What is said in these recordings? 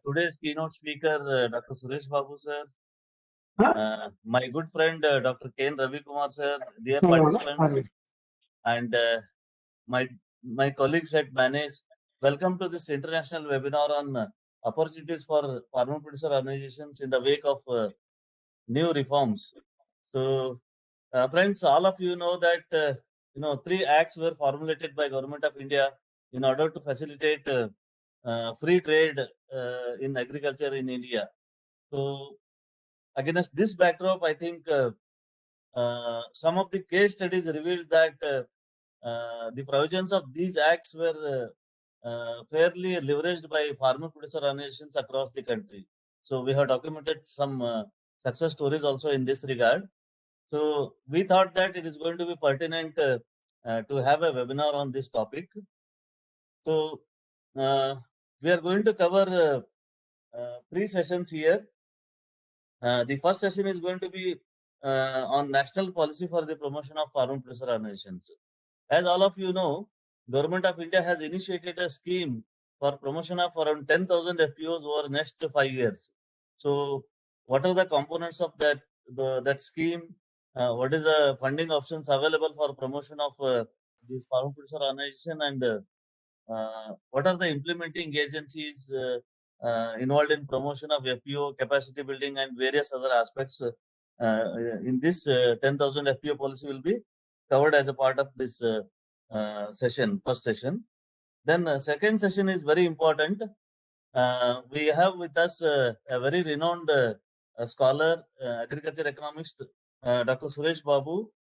Today's keynote speaker, Dr. Suresh Babu sir, my good friend Dr. K. Ravi Kumar sir, dear participants, and my colleagues at Manage. Welcome to this international webinar on opportunities for farmer producer organizations in the wake of new reforms. So, friends, all of you know that 3 acts were formulated by Government of India in order to facilitate free trade in agriculture in India. So, against this backdrop, I think some of the case studies revealed that the provisions of these acts were fairly leveraged by farmer producer organizations across the country. So, we have documented some success stories also in this regard. So, we thought that it is going to be pertinent to have a webinar on this topic. So, we are going to cover 3 sessions here. The first session is going to be on national policy for the promotion of farm producer organizations. As all of you know, Government of India has initiated a scheme for promotion of around 10,000 FPOs over next 5 years. So, what are the components of that scheme? What is the funding options available for promotion of this farm producer organization, and what are the implementing agencies involved in promotion of FPO capacity building and various other aspects in this 10,000 FPO policy will be covered as a part of this session, first session. Then second session is very important. We have with us a very renowned scholar, agriculture economist, Dr. Suresh Babu,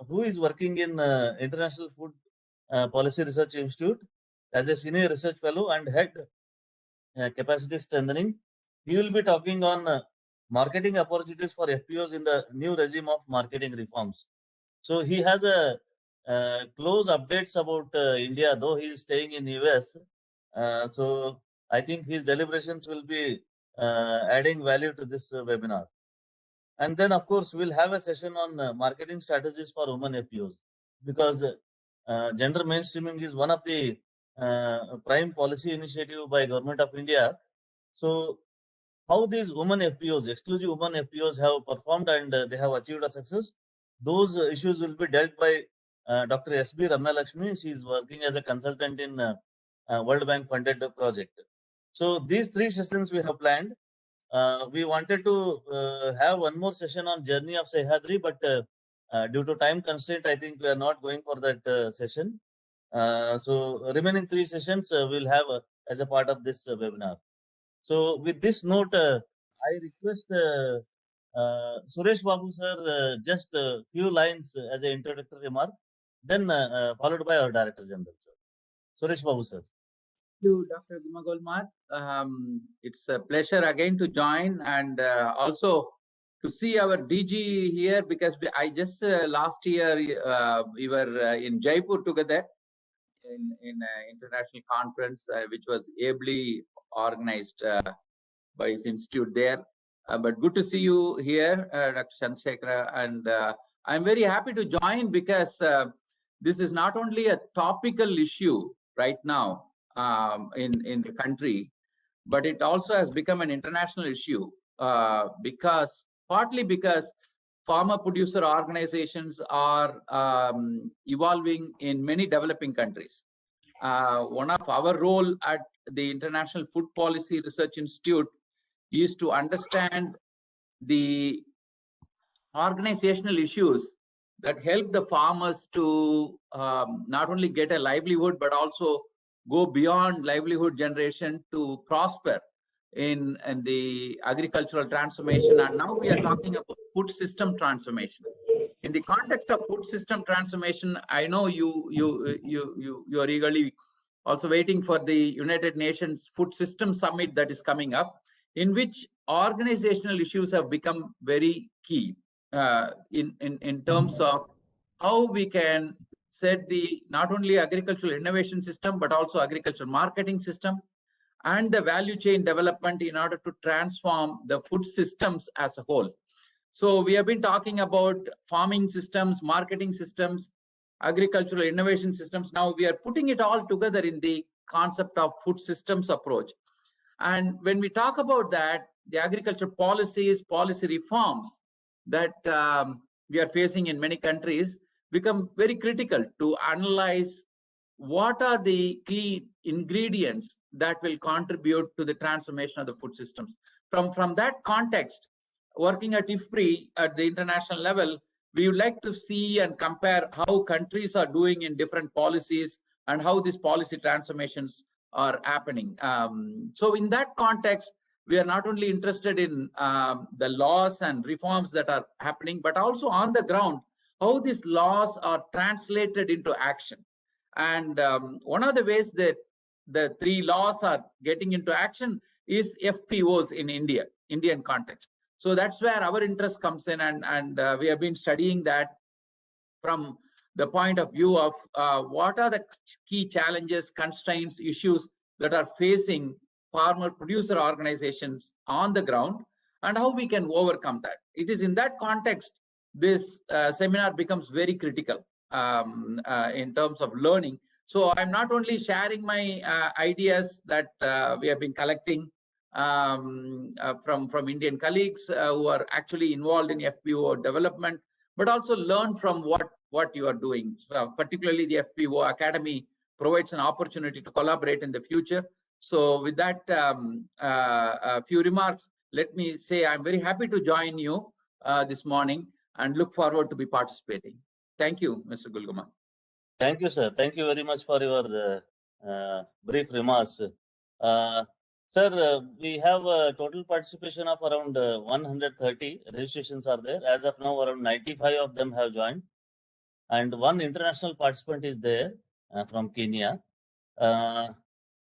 who is working in International Food Policy Research Institute as a senior research fellow and head capacity strengthening. He will be talking on marketing opportunities for FPOs in the new regime of marketing reforms. So he has a close updates about India, though he is staying in US. So I think his deliberations will be adding value to this webinar. And then, of course, we'll have a session on marketing strategies for women FPOs, because gender mainstreaming is one of the prime policy initiative by Government of India. So, how these women FPOs, exclusive women FPOs, have performed and they have achieved a success, those issues will be dealt by Dr. S.B. Ramya Lakshmi. She is working as a consultant in World Bank funded project. So, these 3 sessions we have planned. We wanted to have one more session on journey of Sahyadri, but due to time constraint, I think we are not going for that session. So remaining 3 sessions we'll have as a part of this webinar. So with this note, I request Suresh Babu sir just a few lines as an introductory remark, then followed by our Director General, sir. Suresh Babu sir. Thank you, Dr. Gummagolmath. It's a pleasure again to join and also to see our DG here, because I just last year we were in Jaipur together in an international conference which was ably organized by his institute there. But good to see you here, Dr. Chandrasekhara, and I'm very happy to join because this is not only a topical issue right now in the country, but it also has become an international issue partly because farmer producer organizations are evolving in many developing countries. One of our role at the International Food Policy Research Institute is to understand the organizational issues that help the farmers to not only get a livelihood, but also go beyond livelihood generation to prosper in the agricultural transformation. And now we are talking about food system transformation. In the context of food system transformation, I know you are eagerly also waiting for the United Nations Food System Summit that is coming up, in which organizational issues have become very key in terms of how we can set the not only agricultural innovation system, but also agricultural marketing system and the value chain development in order to transform the food systems as a whole. So we have been talking about farming systems, marketing systems, agricultural innovation systems. Now we are putting it all together in the concept of food systems approach. And when we talk about that, the agriculture policies, policy reforms that we are facing in many countries become very critical to analyze what are the key ingredients that will contribute to the transformation of the food systems. From that context, working at IFPRI at the international level, we would like to see and compare how countries are doing in different policies and how these policy transformations are happening. So in that context, we are not only interested in the laws and reforms that are happening, but also on the ground, how these laws are translated into action. And one of the ways that the 3 laws are getting into action is FPOs in Indian context. So that's where our interest comes in, and we have been studying that from the point of view of what are the key challenges, constraints, issues that are facing farmer producer organizations on the ground, and how we can overcome that. It is in that context this seminar becomes very critical in terms of learning. So I'm not only sharing my ideas that we have been collecting from Indian colleagues who are actually involved in FPO development, but also learn from what you are doing. So particularly the FPO Academy provides an opportunity to collaborate in the future. So with that a few remarks, let me say I'm very happy to join you this morning and look forward to be participating. Thank you, Mr. Gulguma. Thank you, sir. Thank you very much for your brief remarks. Sir, we have a total participation of around 130 registrations are there. As of now, around 95 of them have joined. And one international participant is there from Kenya.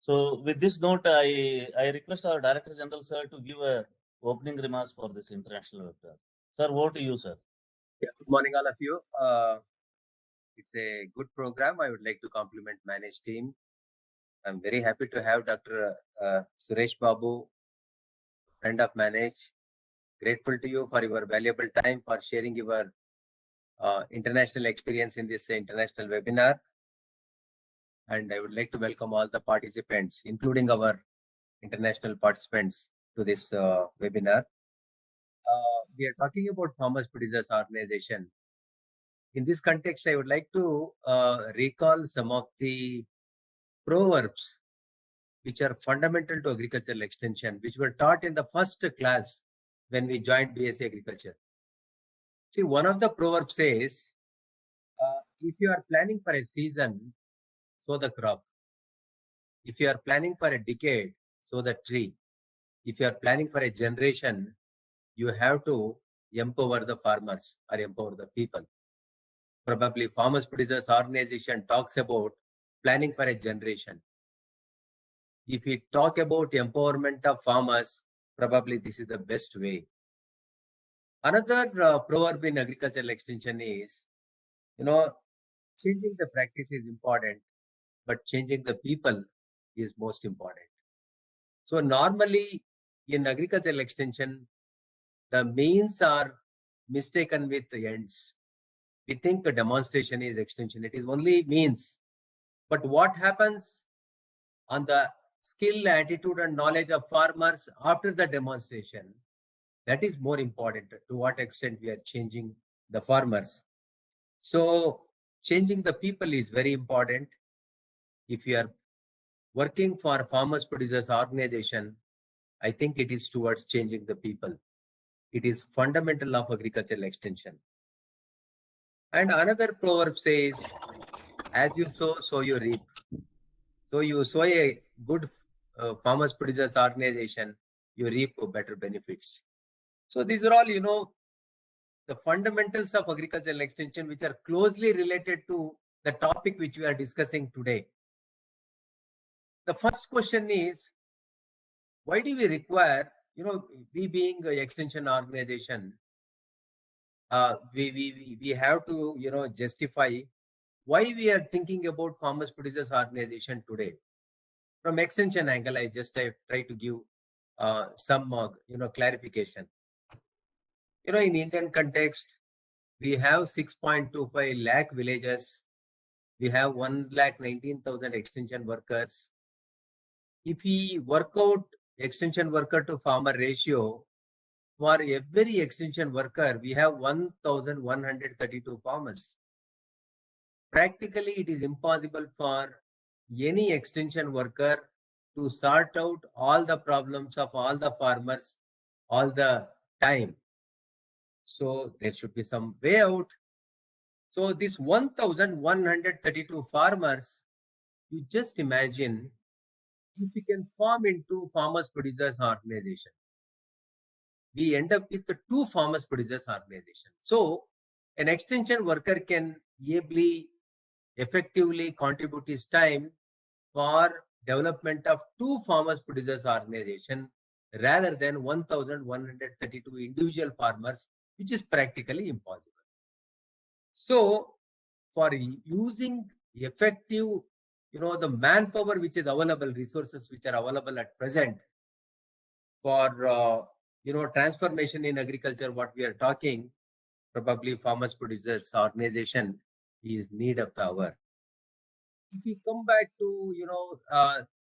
So with this note, I request our Director General, sir, to give a opening remarks for this international webinar. Sir, over to you, sir. Yeah, good morning, all of you. It's a good program. I would like to compliment Manage team. I'm very happy to have Dr. Suresh Babu, friend of Manage. Grateful to you for your valuable time, for sharing your international experience in this international webinar. And I would like to welcome all the participants, including our international participants, to this webinar. We are talking about Farmers Producers Organization. In this context, I would like to recall some of the proverbs which are fundamental to agricultural extension, which were taught in the first class when we joined BSc Agriculture. See, one of the proverbs says, if you are planning for a season, sow the crop. If you are planning for a decade, sow the tree. If you are planning for a generation, you have to empower the farmers or empower the people. Probably Farmers Producers Organization talks about planning for a generation. If we talk about empowerment of farmers, probably this is the best way. Another proverb in agricultural extension is, changing the practice is important, but changing the people is most important. So normally in agricultural extension, the means are mistaken with the ends. We think the demonstration is extension. It is only means. But what happens on the skill, attitude, and knowledge of farmers after the demonstration, that is more important. To what extent we are changing the farmers. So changing the people is very important. If you are working for Farmers Producers Organization, I think it is towards changing the people. It is fundamental of agricultural extension. And another proverb says, as you sow, so you reap. So you sow a good Farmers Producers Organization, you reap better benefits. So these are all, the fundamentals of agricultural extension, which are closely related to the topic which we are discussing today. The first question is, why do we require, we being an extension organization, we have to, justify why we are thinking about Farmers Producers Organization today. From extension angle, I just try to give some, clarification. In Indian context, we have 6.25 lakh villages. We have 1,19,000 extension workers. If we work out extension worker to farmer ratio, for every extension worker, we have 1,132 farmers. Practically, it is impossible for any extension worker to sort out all the problems of all the farmers all the time. So there should be some way out. So this 1,132 farmers, you just imagine if we can form into farmers producers organization, we end up with the 2 farmers producers organization. So an extension worker can ably, effectively contribute his time for development of 2 farmers producers organization rather than 1,132 individual farmers, which is practically impossible. So for using effective, the manpower which is available, resources which are available at present for, transformation in agriculture, what we are talking, probably farmers producers organization is need of the hour. If we come back to,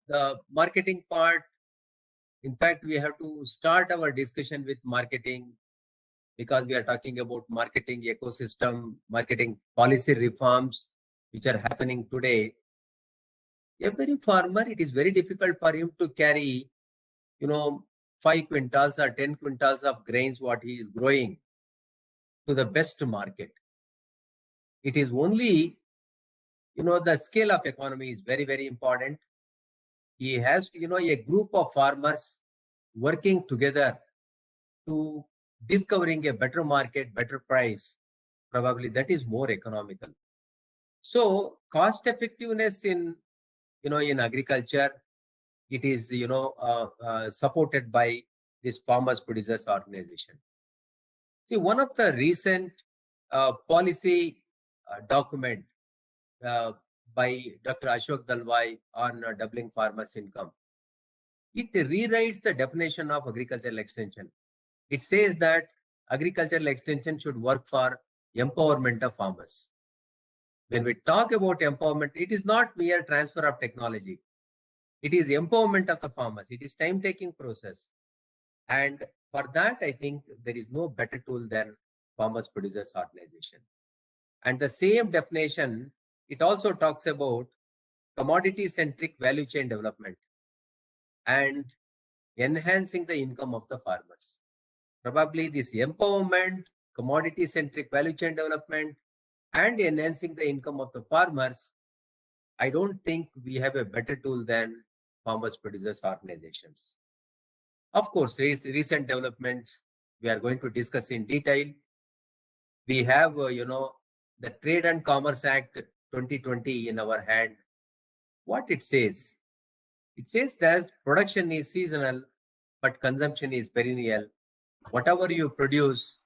the marketing part, in fact, we have to start our discussion with marketing because we are talking about marketing ecosystem, marketing policy reforms, which are happening today. Every farmer, it is very difficult for him to carry, 5 quintals or 10 quintals of grains, what he is growing to the best market. It is only, the scale of economy is very, very important. He has, a group of farmers working together to discovering a better market, better price. Probably that is more economical. So cost effectiveness in, in agriculture, it is, supported by this farmers producers organization. See, one of the recent policy document by Dr. Ashok Dalwai on doubling farmers' income. It rewrites the definition of agricultural extension. It says that agricultural extension should work for empowerment of farmers. When we talk about empowerment, it is not mere transfer of technology. It is empowerment of the farmers. It is time-taking process. And for that, I think there is no better tool than farmers producers organization. And the same definition, it also talks about commodity-centric value chain development and enhancing the income of the farmers. Probably this empowerment, commodity-centric value chain development, and enhancing the income of the farmers, I don't think we have a better tool than farmers producers organizations. Of course, recent developments we are going to discuss in detail. We have, the Trade and Commerce Act 2020 in our hand. What it says? It says that production is seasonal, but consumption is perennial. Whatever you produce,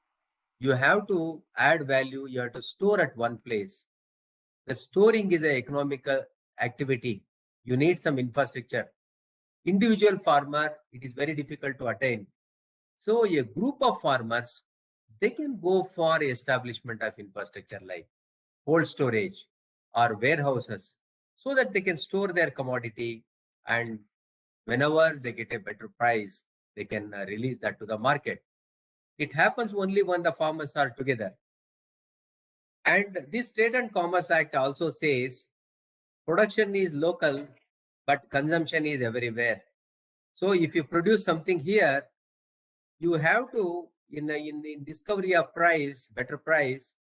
you have to add value, you have to store at one place. The storing is an economical activity. You need some infrastructure. Individual farmer, it is very difficult to attain. So a group of farmers, they can go for establishment of infrastructure like cold storage or warehouses so that they can store their commodity, and whenever they get a better price, they can release that to the market. It happens only when the farmers are together. And this Trade and Commerce Act also says production is local, but consumption is everywhere. So if you produce something here, you have to, in discovery of price, better price,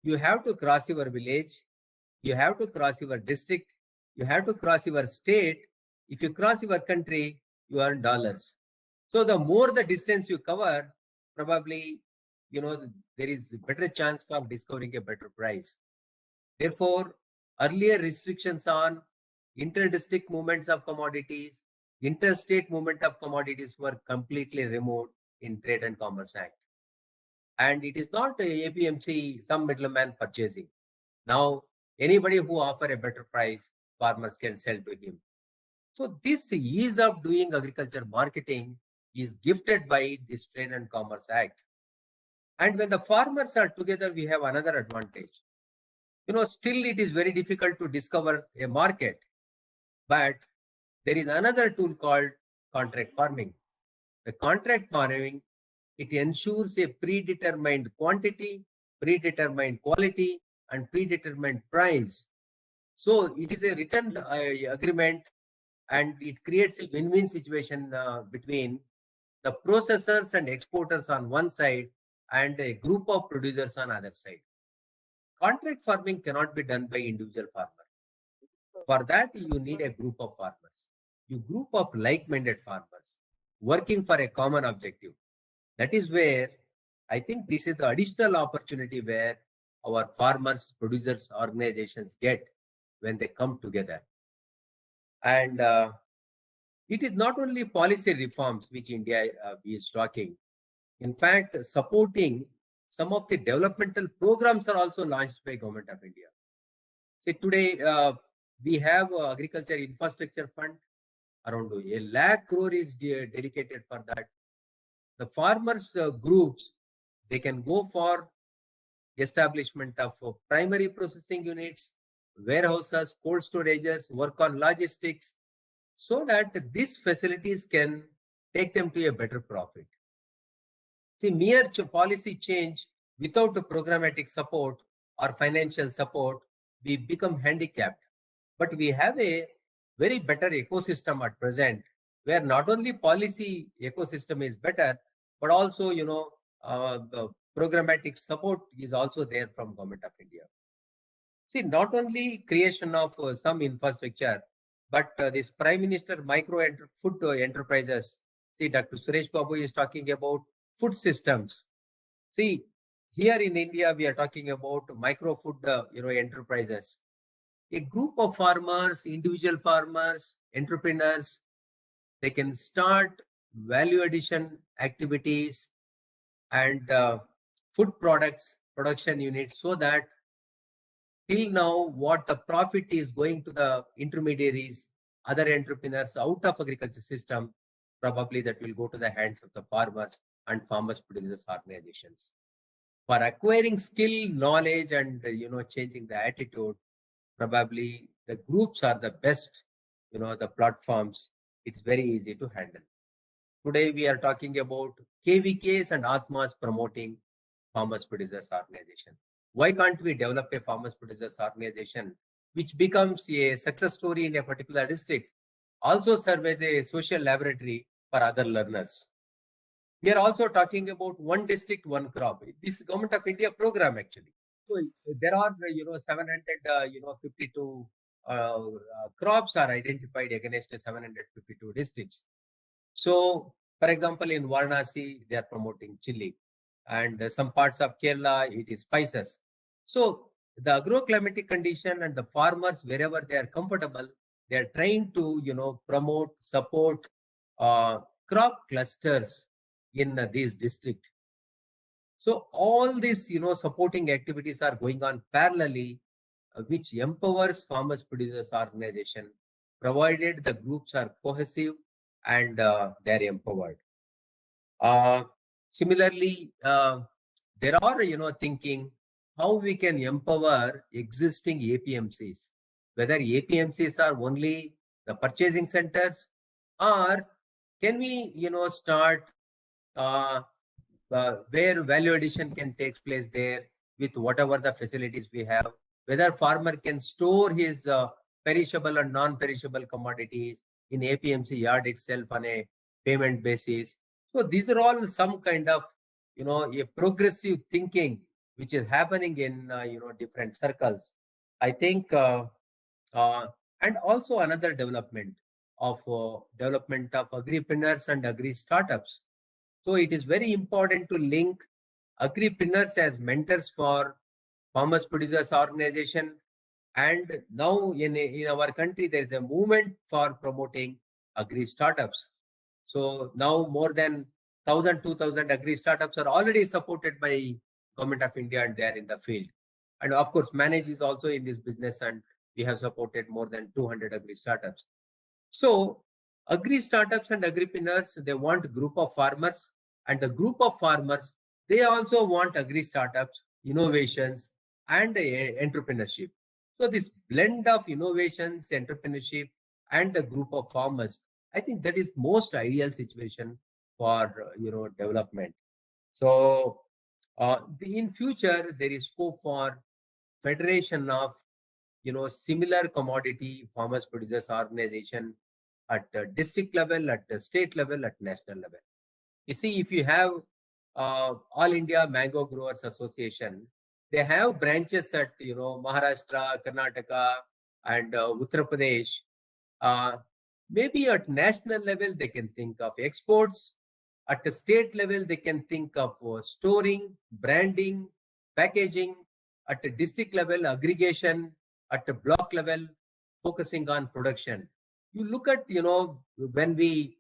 you have to cross your village, you have to cross your district, you have to cross your state. If you cross your country, you earn dollars. So the more the distance you cover, probably, there is a better chance for discovering a better price. Therefore, earlier restrictions on inter-district movements of commodities, interstate movement of commodities were completely removed in Trade and Commerce Act. And it is not a APMC, some middleman purchasing. Now, anybody who offer a better price, farmers can sell to him. So this ease of doing agriculture marketing is gifted by this Trade and Commerce Act. And when the farmers are together, we have another advantage. Still it is very difficult to discover a market, but there is another tool called contract farming. The contract farming, it ensures a predetermined quantity, predetermined quality, and predetermined price. So it is a written agreement, and it creates a win-win situation between the processors and exporters on one side and a group of producers on other side. Contract farming cannot be done by individual farmer. For that, you need a group of farmers, a group of like-minded farmers working for a common objective. That is where I think this is the additional opportunity where our farmers, producers, organizations get when they come together. And it is not only policy reforms which India is talking. In fact, supporting some of the developmental programs are also launched by Government of India. See, today we have Agriculture Infrastructure Fund, around 1 lakh crore is dedicated for that. The farmers groups, they can go for establishment of primary processing units, warehouses, cold storages, work on logistics, so that these facilities can take them to a better profit. See, mere policy change without the programmatic support or financial support, we become handicapped. But we have a very better ecosystem at present, where not only policy ecosystem is better, but also, the programmatic support is also there from Government of India. See, not only creation of some infrastructure, but this Prime Minister food enterprises. See, Dr. Suresh Babu is talking about food systems. See, here in India, we are talking about micro food, enterprises. A group of farmers, individual farmers, entrepreneurs, they can start value addition activities and food products production units, so that till now what the profit is going to the intermediaries, other entrepreneurs out of agriculture system, probably that will go to the hands of the farmers and farmers producers organizations. For acquiring skill, knowledge, and changing the attitude, probably the groups are the best, the platforms. It's very easy to handle. Today we are talking about KVKs and Atmas promoting farmers producers organization. Why can't we develop a farmers producers organization which becomes a success story in a particular district, also serve as a social laboratory for other learners? We are also talking about one district, one crop. This is Government of India program actually. So there are 752 crops are identified against 752 districts. So, for example, in Varanasi, they are promoting chili, and some parts of Kerala, it is spices. So the agroclimatic condition and the farmers, wherever they are comfortable, they are trying to, promote, support crop clusters in these districts. So all these, supporting activities are going on parallelly, which empowers farmers producers organization, provided the groups are cohesive and they are empowered. Similarly, there are, thinking how we can empower existing APMCs, whether APMCs are only the purchasing centers, or can we, start where value addition can take place there with whatever the facilities we have, whether farmer can store his perishable and non-perishable commodities in APMC yard itself on a payment basis. So these are all some kind of, a progressive thinking which is happening in, different circles. I think, and also another development of agripreneurs and agri startups. So it is very important to link agripreneurs as mentors for farmers producers organization. And now in our country, there is a movement for promoting agri startups. So now more than 1,000, 2,000 agri startups are already supported by Government of India, and they are in the field. And of course, Manage is also in this business, and we have supported more than 200 agri startups. So agri startups and agripreneurs, they want a group of farmers, and the group of farmers, they also want agri startups, innovations, and entrepreneurship. So this blend of innovations, entrepreneurship, and the group of farmers, I think that is most ideal situation for development. So in future there is scope for federation of similar commodity farmers producers organization at district level, at state level, at national level. You see, if you have All India Mango Growers Association, they have branches at Maharashtra, Karnataka, and Uttar Pradesh. Maybe at national level they can think of exports. At the state level they can think of storing, branding, packaging. At the district level, aggregation. At the block level, focusing on production. You look at when we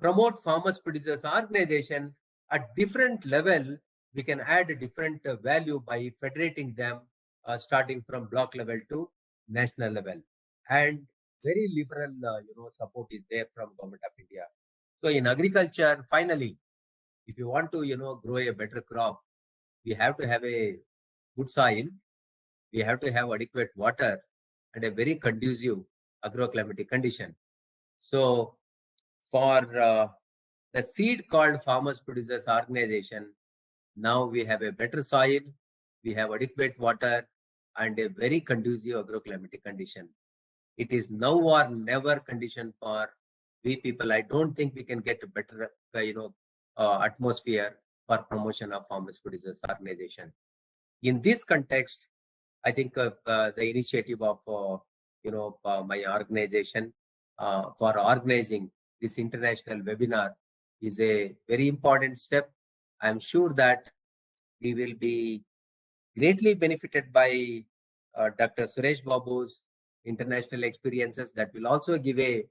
promote farmers producers organization at different level, we can add a different value by federating them starting from block level to national level. And very liberal support is there from Government of India. So in agriculture, finally, if you want to grow a better crop, we have to have a good soil, we have to have adequate water and a very conducive agroclimatic condition. So for the seed called Farmers Producers Organization, now we have a better soil, we have adequate water and a very conducive agroclimatic condition. It is now or never condition for we people. I don't think we can get a better atmosphere for promotion of Farmers Producers Organization. In this context, I think the initiative of my organization for organizing this international webinar is a very important step. I am sure that we will be greatly benefited by Dr. Suresh Babu's international experiences. That will also give a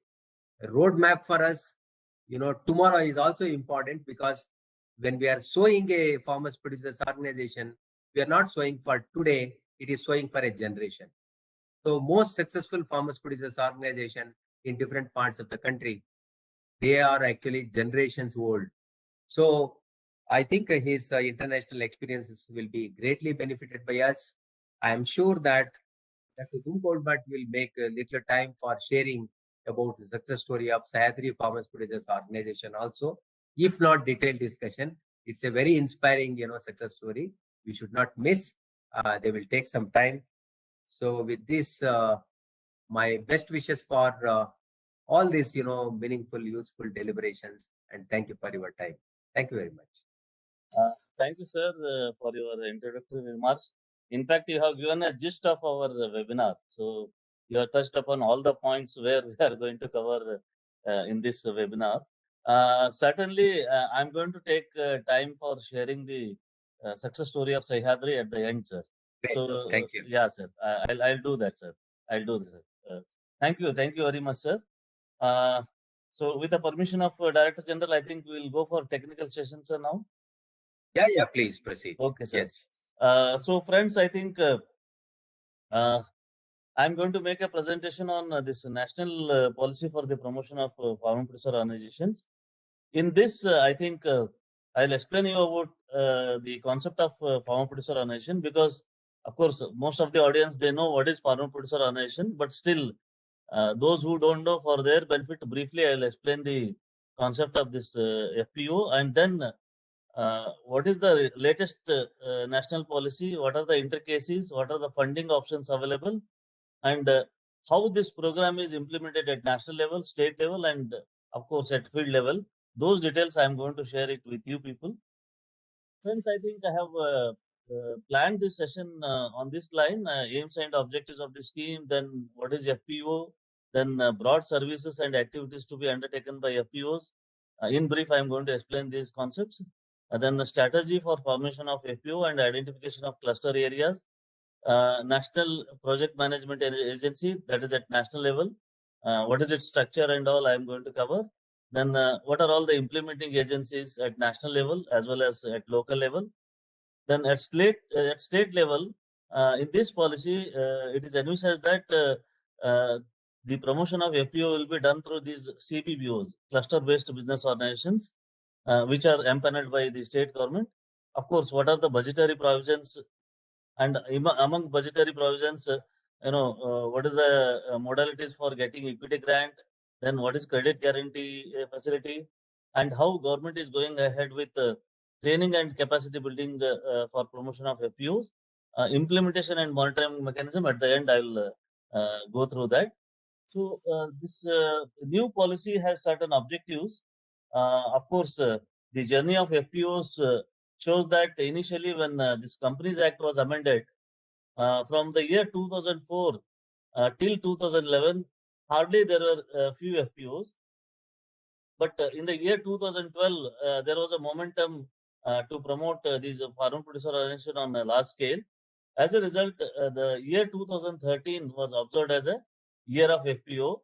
roadmap for us. Tomorrow is also important because when we are sowing a farmers producers organization, we are not sowing for today, it is sowing for a generation. So most successful farmers producers organization in different parts of the country, they are actually generations old. So I think his international experiences will be greatly benefited by us. I am sure that Dr. Gummagolmath will make a little time for sharing about the success story of Sahyadri Farmers Producers Organization also. If not detailed discussion, it's a very inspiring, success story. We should not miss. They will take some time. So with this, my best wishes for all these, meaningful, useful deliberations. And thank you for your time. Thank you very much. Thank you, sir, for your introductory remarks. In fact, you have given a gist of our webinar. So you have touched upon all the points where we are going to cover in this webinar. Certainly, I'm going to take time for sharing the success story of Sahyadri at the end, sir. Great. So Thank you. yeah, sir. I'll do that, sir. I'll do that. Thank you very much, sir. So with the permission of Director General, I think we'll go for technical sessions, sir, now. Yeah, please proceed. Okay, sir. Yes. So friends, I think I'm going to make a presentation on this national policy for the promotion of farm producer organizations. In this, I think I'll explain you about the concept of farm producer organization, because of course, most of the audience, they know what is farm producer organization, but still those who don't know, for their benefit, briefly, I'll explain the concept of this FPO, and then what is the latest national policy, what are the intricacies, what are the funding options available, and how this program is implemented at national level, state level, and of course at field level. Those details I am going to share it with you people. Friends, I think I have planned this session on this line, aims and objectives of the scheme, then what is FPO, then broad services and activities to be undertaken by FPOs. In brief, I am going to explain these concepts. Then the strategy for formation of FPO and identification of cluster areas. National Project Management Agency, that is at national level. What is its structure and all I am going to cover. Then what are all the implementing agencies at national level as well as at local level. Then at state level, in this policy, it is envisaged that the promotion of FPO will be done through these Cbpos, cluster-based business organizations, which are empaneled by the state government. Of course, what are the budgetary provisions? And among budgetary provisions, what is the modalities for getting equity grant, then what is credit guarantee facility, and how government is going ahead with training and capacity building for promotion of FPOs, implementation and monitoring mechanism. At the end, I will go through that. So this new policy has certain objectives. Of course, the journey of FPOs shows that initially when this Companies Act was amended, from the year 2004 till 2011, hardly there were few FPOs. But in the year 2012, there was a momentum to promote these farm producer organization on a large scale. As a result, the year 2013 was observed as a year of FPO.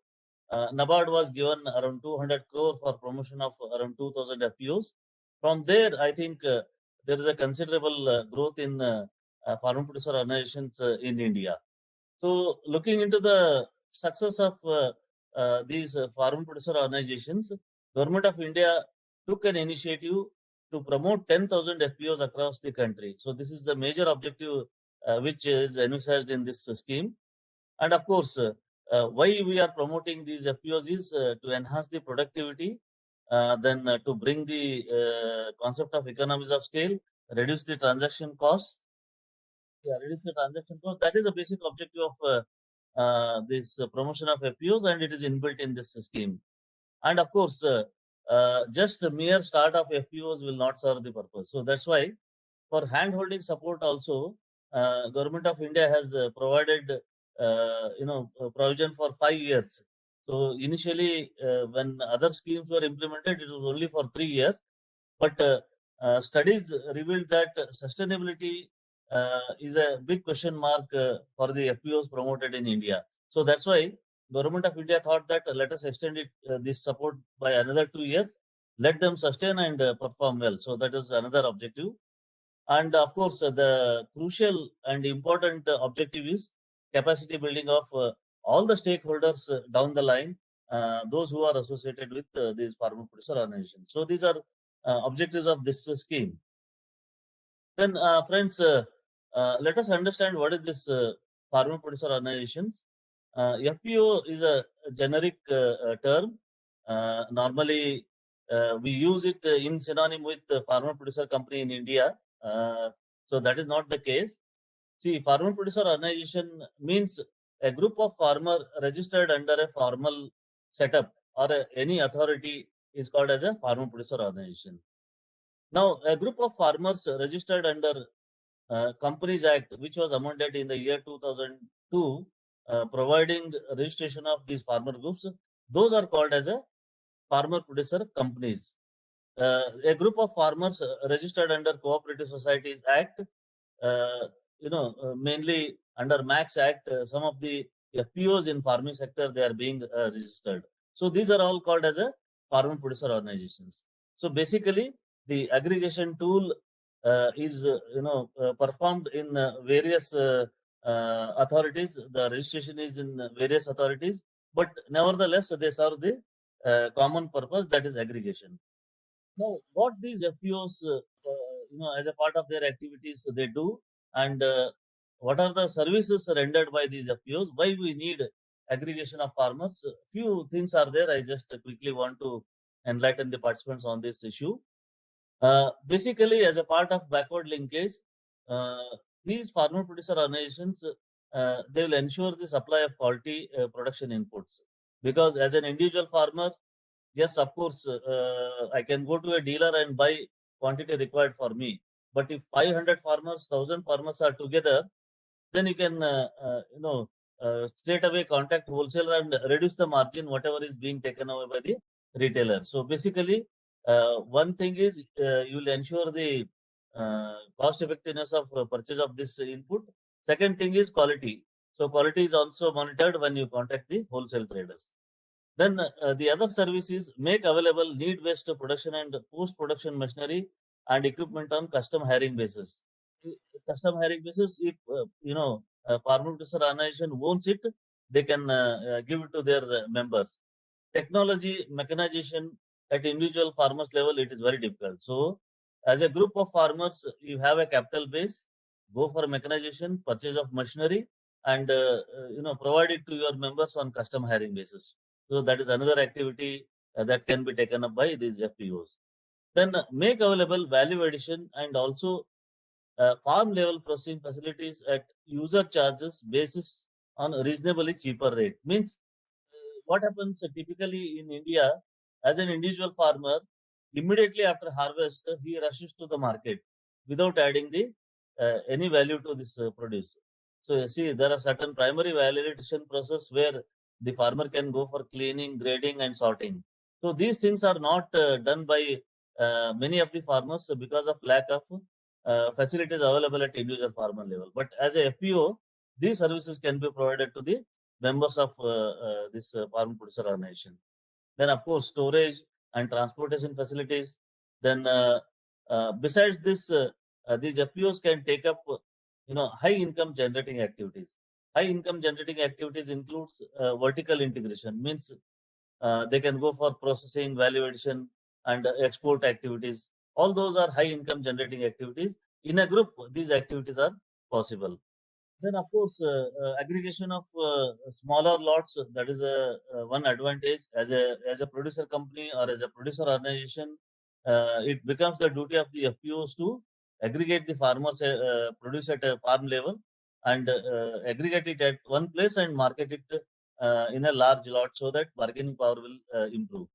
NABARD was given around 200 crore for promotion of around 2,000 FPOs. From there, I think there is a considerable growth in farm producer organizations in India. So, looking into the success of these farm producer organizations, Government of India took an initiative to promote 10,000 FPOs across the country. So, this is the major objective which is envisaged in this scheme. And of course, why we are promoting these FPOs is to enhance the productivity, then to bring the concept of economies of scale, reduce the transaction costs. Reduce the transaction cost. That is a basic objective of this promotion of FPOs, and it is inbuilt in this scheme. And of course, just the mere start of FPOs will not serve the purpose. So that's why, for hand-holding support also, Government of India has provided, provision for 5 years. So initially, when other schemes were implemented, it was only for 3 years. But studies revealed that sustainability is a big question mark for the FPOs promoted in India. So that's why Government of India thought that let us extend it this support by another 2 years. Let them sustain and perform well. So that is another objective. And of course, the crucial and important objective is capacity building of all the stakeholders down the line, those who are associated with these farmer producer organizations. So these are objectives of this scheme. Then, friends, let us understand what is this farmer producer organizations. FPO is a generic term. Normally, we use it in synonym with the farmer producer company in India. So that is not the case. See, farmer producer organization means a group of farmer registered under a formal setup or any authority is called as a farmer producer organization. Now, a group of farmers registered under Companies Act, which was amended in the year 2002, providing registration of these farmer groups, those are called as a farmer producer companies. A group of farmers registered under Cooperative Societies Act, mainly under Max Act, some of the FPOs in farming sector, they are being registered. So these are all called as a farmer producer organizations. So basically, the aggregation tool is performed in various authorities. The registration is in various authorities, but nevertheless they serve the common purpose, that is aggregation. Now, what these FPOs, as a part of their activities they do, and what are the services rendered by these FPOs? Why we need aggregation of farmers? Few things are there. I just quickly want to enlighten the participants on this issue. Basically, as a part of backward linkage, these farmer producer organizations, they will ensure the supply of quality production inputs. Because as an individual farmer, yes, of course, I can go to a dealer and buy quantity required for me. But if 500 farmers, 1,000 farmers are together, then you can, straight away contact wholesaler and reduce the margin, whatever is being taken away by the retailer. So basically, one thing is you will ensure the cost effectiveness of purchase of this input. Second thing is quality. So quality is also monitored when you contact the wholesale traders. Then the other service is make available need-based production and post-production machinery and equipment on custom hiring basis. Custom hiring basis, if farmer producer organization owns it, they can give it to their members. Technology, mechanization at individual farmers level, it is very difficult. So, as a group of farmers, you have a capital base, go for mechanization, purchase of machinery, and provide it to your members on custom hiring basis. So that is another activity that can be taken up by these FPOs. Then make available value addition and also farm level processing facilities at user charges basis on a reasonably cheaper rate. Means what happens typically in India, as an individual farmer, immediately after harvest, he rushes to the market without adding the any value to this produce. So you see, there are certain primary validation process where the farmer can go for cleaning, grading, and sorting. So these things are not done by many of the farmers because of lack of facilities available at individual farmer level. But as a FPO, these services can be provided to the members of this farm producer organization. Then, of course, storage and transportation facilities. Then, besides this, these FPOs can take up, high income generating activities. High income generating activities includes vertical integration. Means they can go for processing, value addition, and export activities. All those are high income generating activities. In a group, these activities are possible. Then, of course, aggregation of smaller lots, that is one advantage. As a producer company or as a producer organization, it becomes the duty of the FPOs to aggregate the farmers produce at a farm level and aggregate it at one place and market it in a large lot so that bargaining power will improve.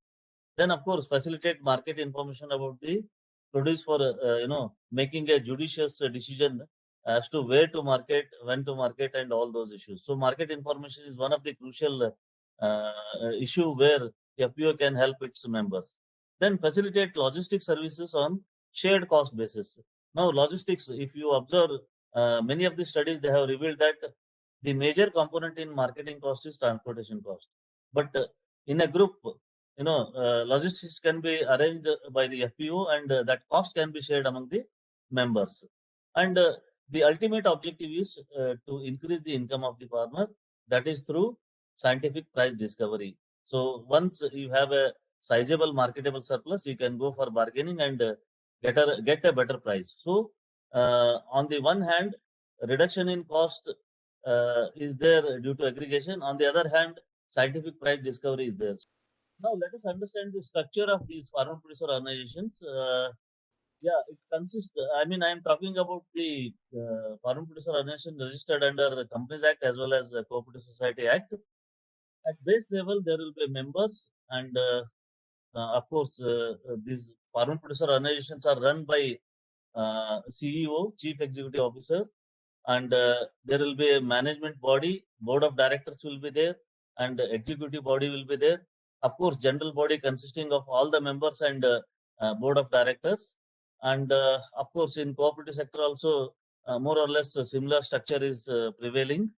Then, of course, facilitate market information about the produce for making a judicious decision as to where to market, when to market, and all those issues. So, market information is one of the crucial issue where FPO can help its members. Then, facilitate logistics services on shared cost basis. Now, logistics, if you observe many of the studies, they have revealed that the major component in marketing cost is transportation cost. But in a group, logistics can be arranged by the FPO and that cost can be shared among the members. And the ultimate objective is to increase the income of the farmer, that is through scientific price discovery. So once you have a sizable marketable surplus, you can go for bargaining and get a better price. So on the one hand, reduction in cost is there due to aggregation. On the other hand, scientific price discovery is there. Now let us understand the structure of these farmer producer organizations. It consists. I mean, I am talking about the farmer producer organization registered under the Companies Act as well as the Cooperative Society Act. At base level, there will be members, and of course, these farmer producer organizations are run by CEO, Chief Executive Officer, and there will be a management body, board of directors will be there, and executive body will be there. Of course, general body consisting of all the members and board of directors. And of course, in cooperative sector also, more or less similar structure is prevailing.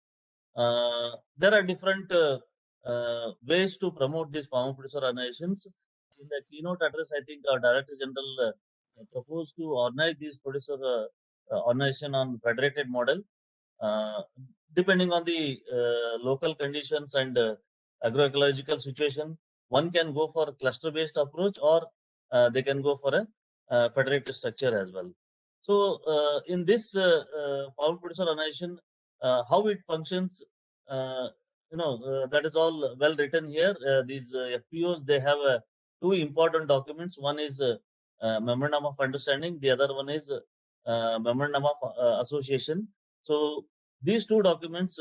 There are different ways to promote these farmer producer organizations. In the keynote address, I think our Director General proposed to organize these producer organization on federated model. Depending on the local conditions and agroecological situation, one can go for cluster-based approach or they can go for a federated structure as well. So in this farm producer organization, how it functions, that is all well written here. These FPOs, they have two important documents. One is memorandum of understanding. The other one is memorandum of association. So these two documents,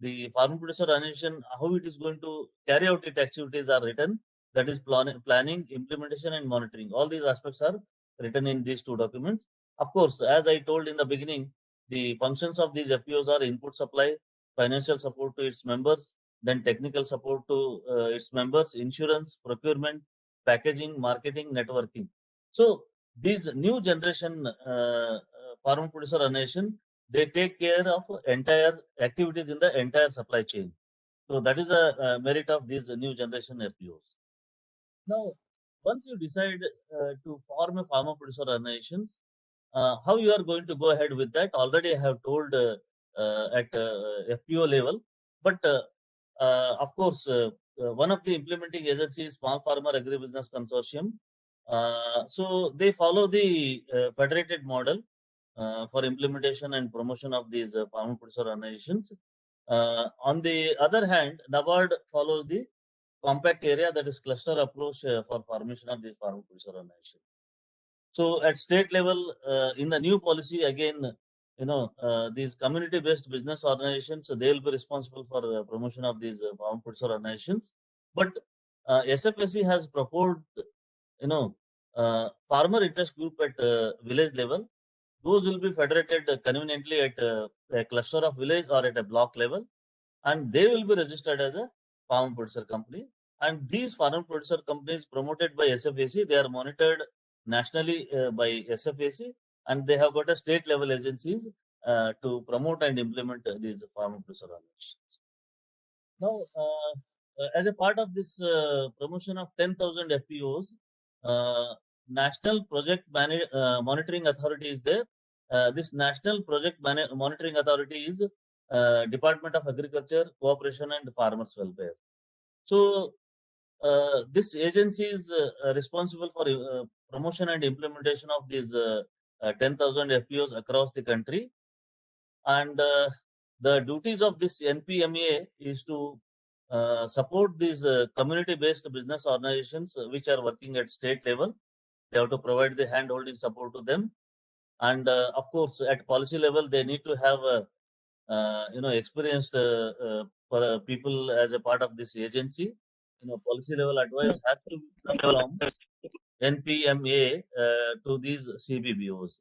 the farm producer organization, how it is going to carry out its activities are written. That is planning, implementation, and monitoring. All these aspects are written in these two documents. Of course, as I told in the beginning, the functions of these FPOs are input supply, financial support to its members, then technical support to its members, insurance, procurement, packaging, marketing, networking. So these new generation farm producer organization, they take care of entire activities in the entire supply chain. So that is a merit of these new generation FPOs. Now, once you decide to form a farmer producer organizations, how you are going to go ahead with that? Already I have told at FPO level, but of course, one of the implementing agencies, Small Farmer Agribusiness Consortium, so they follow the federated model for implementation and promotion of these farmer producer organizations. On the other hand, NABARD follows the compact area, that is cluster approach for formation of these farm producer organization. So at state level, in the new policy, again, these community-based business organizations, they will be responsible for promotion of these farm producer organizations. But SFAC has proposed, farmer interest group at village level. Those will be federated conveniently at a cluster of village or at a block level, and they will be registered as a farm producer company. And these farm producer companies promoted by SFAC, they are monitored nationally by SFAC, and they have got a state level agencies to promote and implement these farm producer organizations. Now, as a part of this promotion of 10,000 FPOs, National Project Monitoring Authority is there. This National Project Monitoring Authority is Department of Agriculture, Cooperation and Farmers Welfare. So, this agency is responsible for promotion and implementation of these 10,000 FPOs across the country. And the duties of this NPMA is to support these community-based business organizations which are working at state level. They have to provide the hand-holding support to them. And of course, at policy level, they need to have experienced people as a part of this agency. Policy level advice has to come from NPMA to these Cbpos.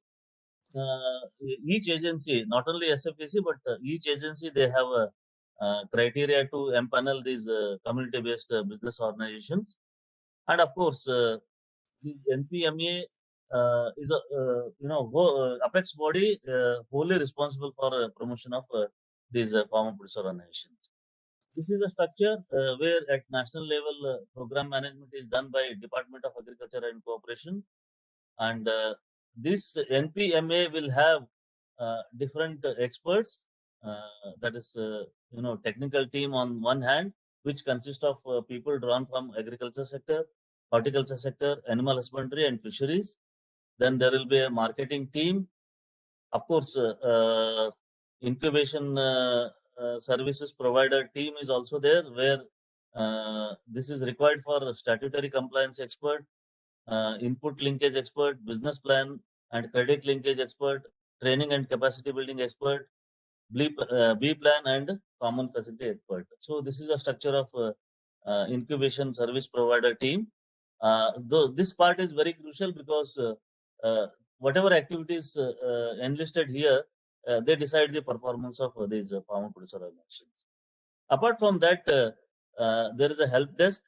Each agency, not only SFPC, but each agency, they have a criteria to empanel these community-based business organizations. And of course, the NPMA is a apex body wholly responsible for promotion of these farmer producer organizations. This is a structure where at national level program management is done by Department of Agriculture and Cooperation, and this NPMA will have different experts. That is, technical team on one hand, which consists of people drawn from agriculture sector, horticulture sector, animal husbandry and fisheries. Then there will be a marketing team. Of course, incubation services provider team is also there, where this is required for statutory compliance expert, input linkage expert, business plan and credit linkage expert, training and capacity building expert, B plan and common facility expert. So this is a structure of incubation service provider team. Though this part is very crucial because whatever activities enlisted here, they decide the performance of these farmer producer organizations. Apart from that, there is a help desk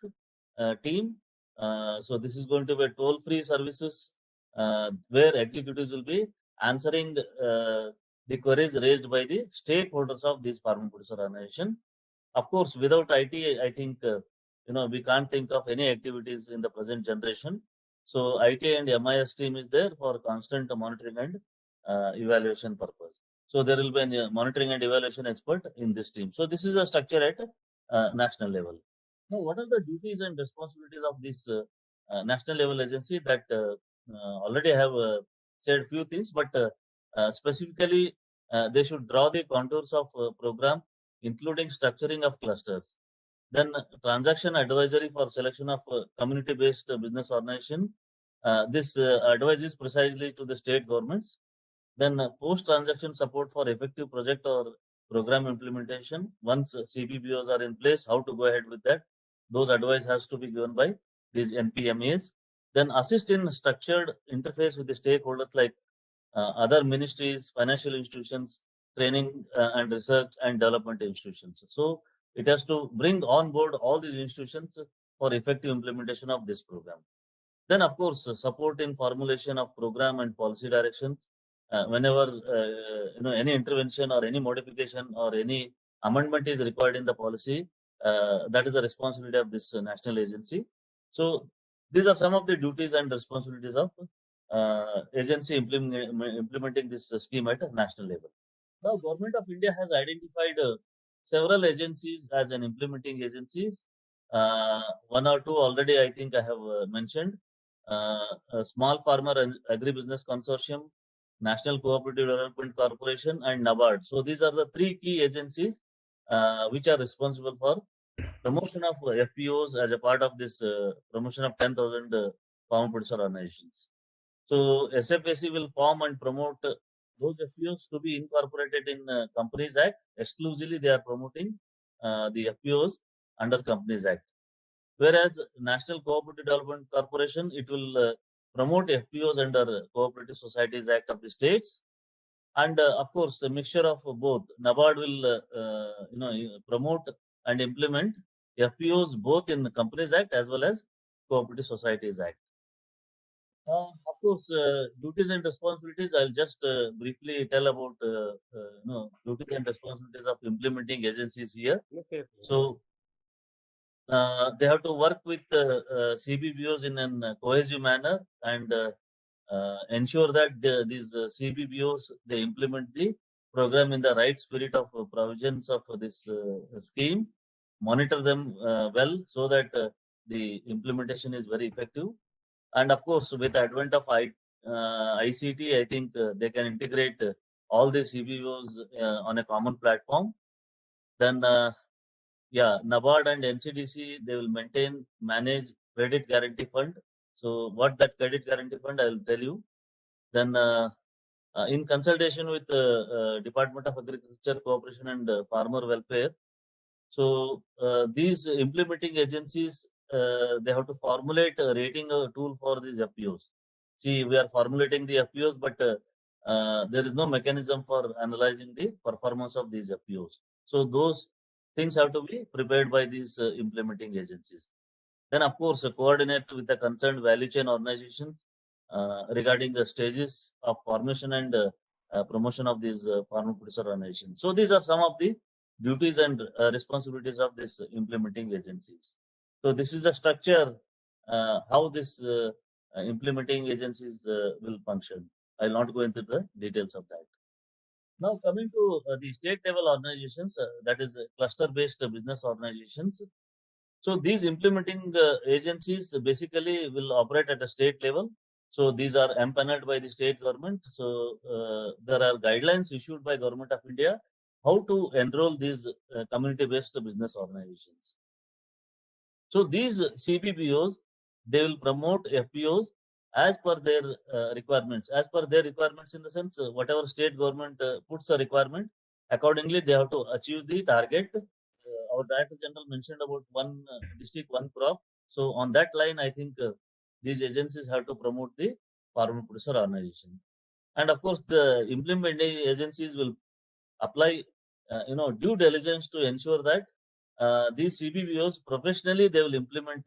team. So this is going to be toll-free services where executives will be answering the queries raised by the stakeholders of this farmer producer organization. Of course, without IT, I think we can't think of any activities in the present generation. So IT and MIS team is there for constant monitoring and evaluation purpose. So there will be a monitoring and evaluation expert in this team. So this is a structure at national level. Now, what are the duties and responsibilities of this national level agency? That already I have said few things, but specifically they should draw the contours of program, including structuring of clusters. Then transaction advisory for selection of community-based business organization. This advice is precisely to the state governments. Then post-transaction support for effective project or program implementation. Once Cbpos are in place, how to go ahead with that. Those advice has to be given by these NPMAs. Then assist in structured interface with the stakeholders like other ministries, financial institutions, training and research and development institutions. So it has to bring on board all these institutions for effective implementation of this program. Then, of course, support in formulation of program and policy directions. Whenever any intervention or any modification or any amendment is required in the policy, that is the responsibility of this national agency. So these are some of the duties and responsibilities of agency implementing this scheme at a national level. Now, Government of India has identified several agencies as an implementing agencies. One or two already I think I have mentioned. Small Farmer Agribusiness Consortium, National Cooperative Development Corporation and NABARD. So these are the three key agencies which are responsible for promotion of FPOs as a part of this promotion of 10,000 farm producer organizations. So SFAC will form and promote those FPOs to be incorporated in Companies Act. Exclusively, they are promoting the FPOs under Companies Act. Whereas National Cooperative Development Corporation, it will promote FPOs under Cooperative Societies Act of the states. And of course, a mixture of both. NABARD will promote and implement FPOs both in the Companies Act as well as Cooperative Societies Act. Of course, duties and responsibilities. I'll just briefly tell about duties and responsibilities of implementing agencies here. So they have to work with Cbpos in a cohesive manner and ensure that these Cbpos they implement the program in the right spirit of provisions of this scheme, monitor them well so that the implementation is very effective. And of course, with the advent of ICT, I think they can integrate all the Cbpos on a common platform. Then, NABARD and NCDC, they will maintain, manage credit guarantee fund. So what that credit guarantee fund, I will tell you. Then in consultation with Department of Agriculture, Cooperation and Farmer Welfare, so these implementing agencies, they have to formulate a rating tool for these FPOs. See, we are formulating the FPOs, but there is no mechanism for analyzing the performance of these FPOs. So those things have to be prepared by these implementing agencies. Then, of course, coordinate with the concerned value chain organizations regarding the stages of formation and promotion of these farmer producer organizations. So these are some of the duties and responsibilities of these implementing agencies. So this is the structure, how this implementing agencies will function. I'll not go into the details of that. Now coming to the state level organizations, that is cluster-based business organizations. So these implementing agencies basically will operate at a state level. So these are empaneled by the state government. So there are guidelines issued by Government of India how to enroll these community-based business organizations. So these Cbpos, they will promote FPOs as per their requirements. As per their requirements in the sense, whatever state government puts a requirement, accordingly they have to achieve the target. Our Director General mentioned about one district, one crop. So on that line, I think these agencies have to promote the farmer producer organization. And of course, the implementing agencies will apply, due diligence to ensure that these Cbpos professionally they will implement,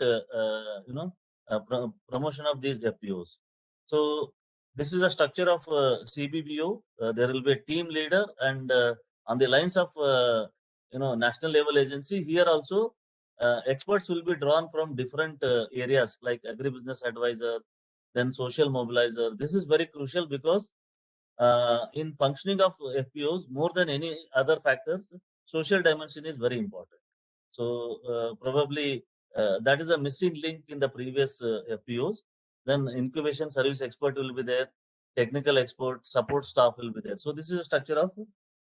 promotion of these FPOs. So this is a structure of Cbpo. There will be a team leader, and on the lines of national level agency, here also experts will be drawn from different areas like agribusiness advisor, then social mobilizer. This is very crucial because in functioning of FPOs, more than any other factors, social dimension is very important. So probably that is a missing link in the previous FPOs. Then incubation service expert will be there, technical expert, support staff will be there. So this is a structure of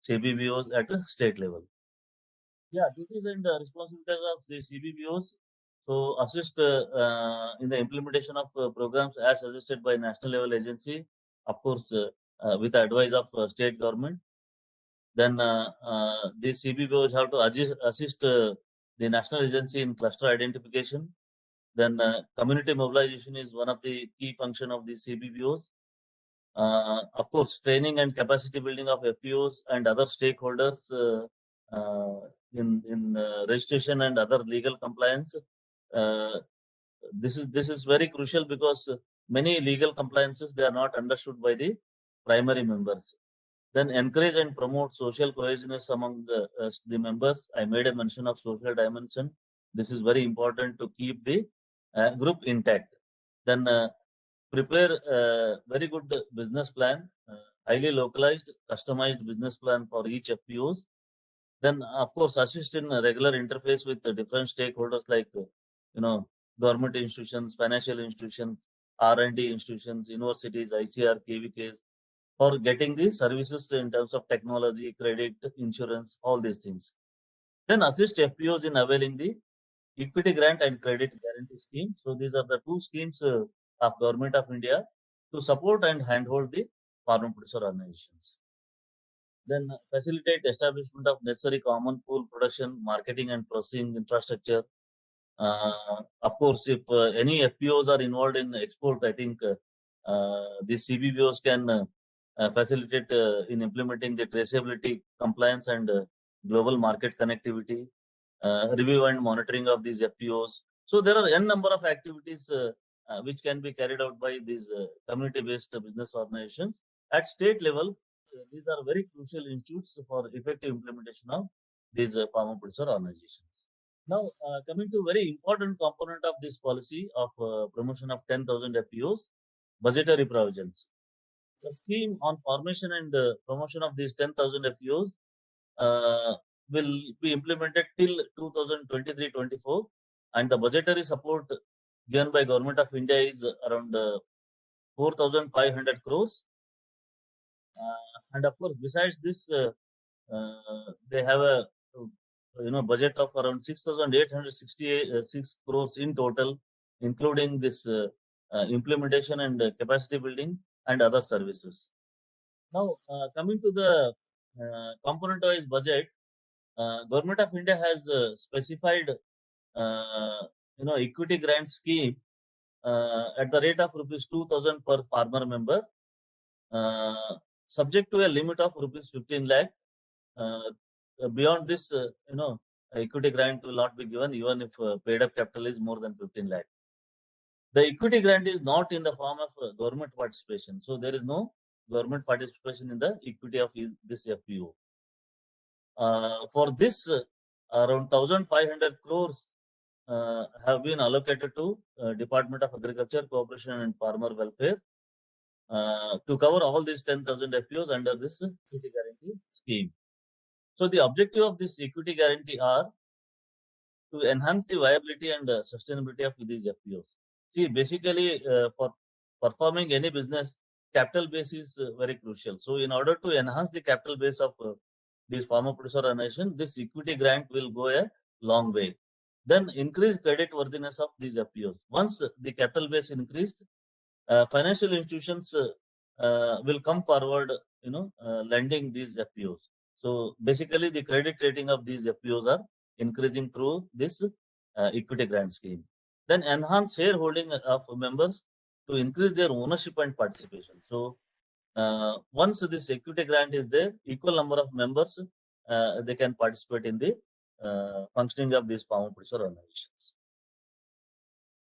Cbpos at a state level. Yeah, duties and responsibilities of the Cbpos. So assist in the implementation of programs as suggested by national level agency, of course, with the advice of state government. Then the Cbpos have to assist the national agency in cluster identification. Then community mobilization is one of the key function of the Cbpos. Of course, training and capacity building of FPOs and other stakeholders in registration and other legal compliance. This is very crucial because many legal compliances they are not understood by the primary members. Then encourage and promote social cohesiveness among the members. I made a mention of social dimension. This is very important to keep the group intact. Then prepare a very good business plan, highly localized, customized business plan for each FPOs. Then, of course, assist in a regular interface with the different stakeholders like, government institutions, financial institutions, R&D institutions, universities, ICR, KVKs, for getting the services in terms of technology, credit, insurance, all these things. Then assist FPOs in availing the equity grant and credit guarantee scheme. So these are the two schemes of Government of India to support and handhold the farmer producer organizations. Then facilitate establishment of necessary common pool production, marketing and processing infrastructure. Of course, if any FPOs are involved in export, I think the Cbpos can facilitate in implementing the traceability, compliance and global market connectivity, review and monitoring of these FPOs. So there are n number of activities which can be carried out by these community-based business organizations. At state level, these are very crucial institutes for effective implementation of these farmer producer organizations. Now, coming to very important component of this policy of promotion of 10,000 FPOs, budgetary provisions. The scheme on formation and promotion of these 10,000 FPOs will be implemented till 2023-24, and the budgetary support given by Government of India is around 4,500 crores. And of course, besides this, they have a budget of around 6,866 crores in total, including this implementation and capacity building and other services. Now, coming to the component-wise budget, Government of India has specified, equity grant scheme at the rate of rupees 2,000 per farmer member, subject to a limit of rupees 15 lakh. Beyond this, equity grant will not be given even if paid up capital is more than 15 lakh. The equity grant is not in the form of government participation. So there is no government participation in the equity of this FPO. For this, around 1,500 crores have been allocated to Department of Agriculture, Cooperation and Farmer Welfare to cover all these 10,000 FPOs under this equity guarantee scheme. So the objective of this equity guarantee are to enhance the viability and sustainability of these FPOs. See, basically for performing any business, capital base is very crucial. So in order to enhance the capital base of these farmer producer organization, this equity grant will go a long way. Then increase credit worthiness of these FPOs. Once the capital base increased, financial institutions will come forward, lending these FPOs. So basically, the credit rating of these FPOs are increasing through this equity grant scheme. Then enhance shareholding of members to increase their ownership and participation. So once this equity grant is there, equal number of members they can participate in the functioning of these farmer producer organizations.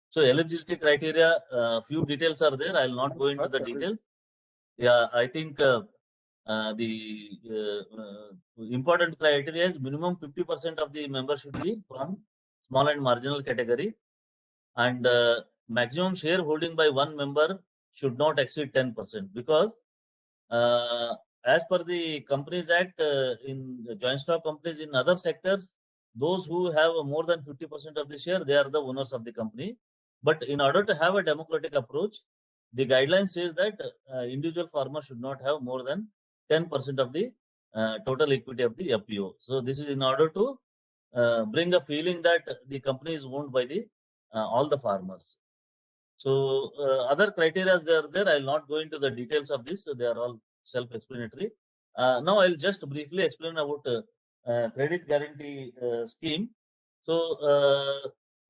So eligibility criteria, few details are there. I will not go into the details. Yeah, I think the important criteria is minimum 50% of the members should be from small and marginal category, and maximum shareholding by one member should not exceed 10%, because as per the Companies Act, in joint stock companies in other sectors, those who have more than 50% of the share, they are the owners of the company. But in order to have a democratic approach, the guideline says that individual farmer should not have more than 10% of the total equity of the FPO. So this is in order to bring a feeling that the company is owned by the all the farmers. So other criteria they are there. I will not go into the details of this. They are all self-explanatory. Now I will just briefly explain about credit guarantee scheme. So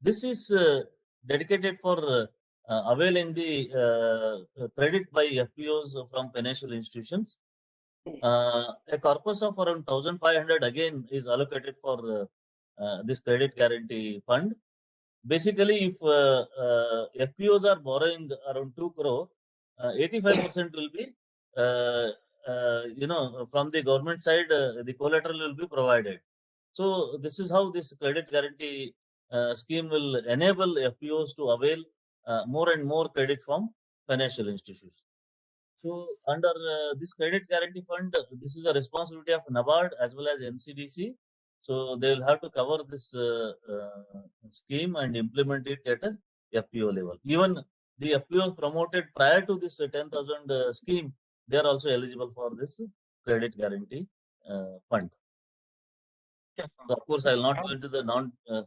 this is dedicated for availing the credit by FPOs from financial institutions. A corpus of around 1,500 again is allocated for this credit guarantee fund. Basically, if FPOs are borrowing around 2 crore, 85% will be, from the government side, the collateral will be provided. So this is how this credit guarantee scheme will enable FPOs to avail more and more credit from financial institutions. So under this credit guarantee fund, this is the responsibility of NABARD as well as NCDC. So they will have to cover this scheme and implement it at a FPO level. Even the FPOs promoted prior to this 10,000 scheme, they are also eligible for this credit guarantee fund. So of course, I will not go into the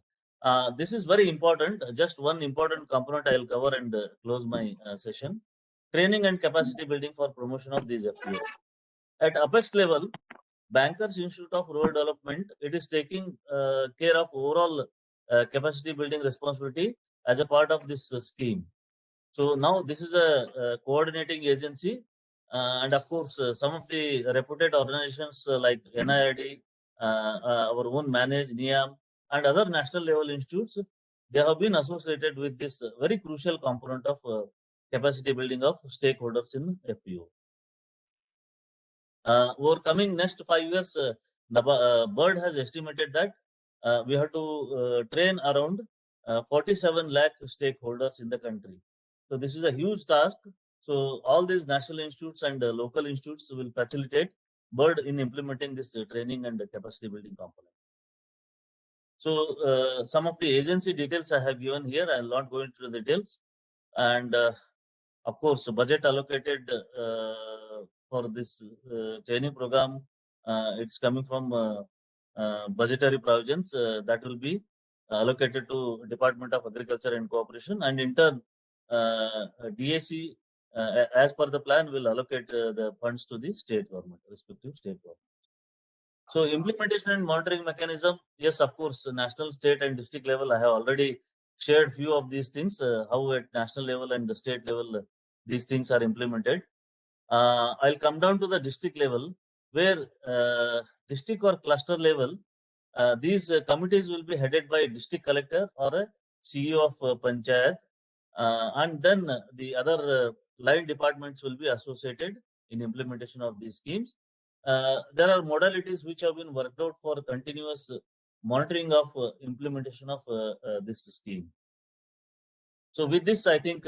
this is very important. Just one important component I will cover and close my session. Training and capacity building for promotion of these FPOs. At apex level, Bankers Institute of Rural Development, it is taking care of overall capacity building responsibility as a part of this scheme. So now this is a coordinating agency, and of course, some of the reputed organizations like NIRD, our own managed NIAM, and other national level institutes, they have been associated with this very crucial component of capacity building of stakeholders in FPO. Over coming next 5 years, BIRD has estimated that we have to train around 47 lakh stakeholders in the country. So this is a huge task. So all these national institutes and local institutes will facilitate BIRD in implementing this training and capacity building component. So some of the agency details I have given here. I will not go into the details. And of course, budget allocated for this training program, it's coming from budgetary provisions that will be allocated to Department of Agriculture and Cooperation, and in turn, DAC, as per the plan, will allocate the funds to the state government, respective state government. So implementation and monitoring mechanism, yes, of course, national, state, and district level, I have already shared few of these things, how at national level and the state level these things are implemented. I'll come down to the district level, where district or cluster level, these committees will be headed by a district collector or a CEO of Panchayat, and then the other line departments will be associated in implementation of these schemes. There are modalities which have been worked out for continuous monitoring of implementation of this scheme. So with this, I think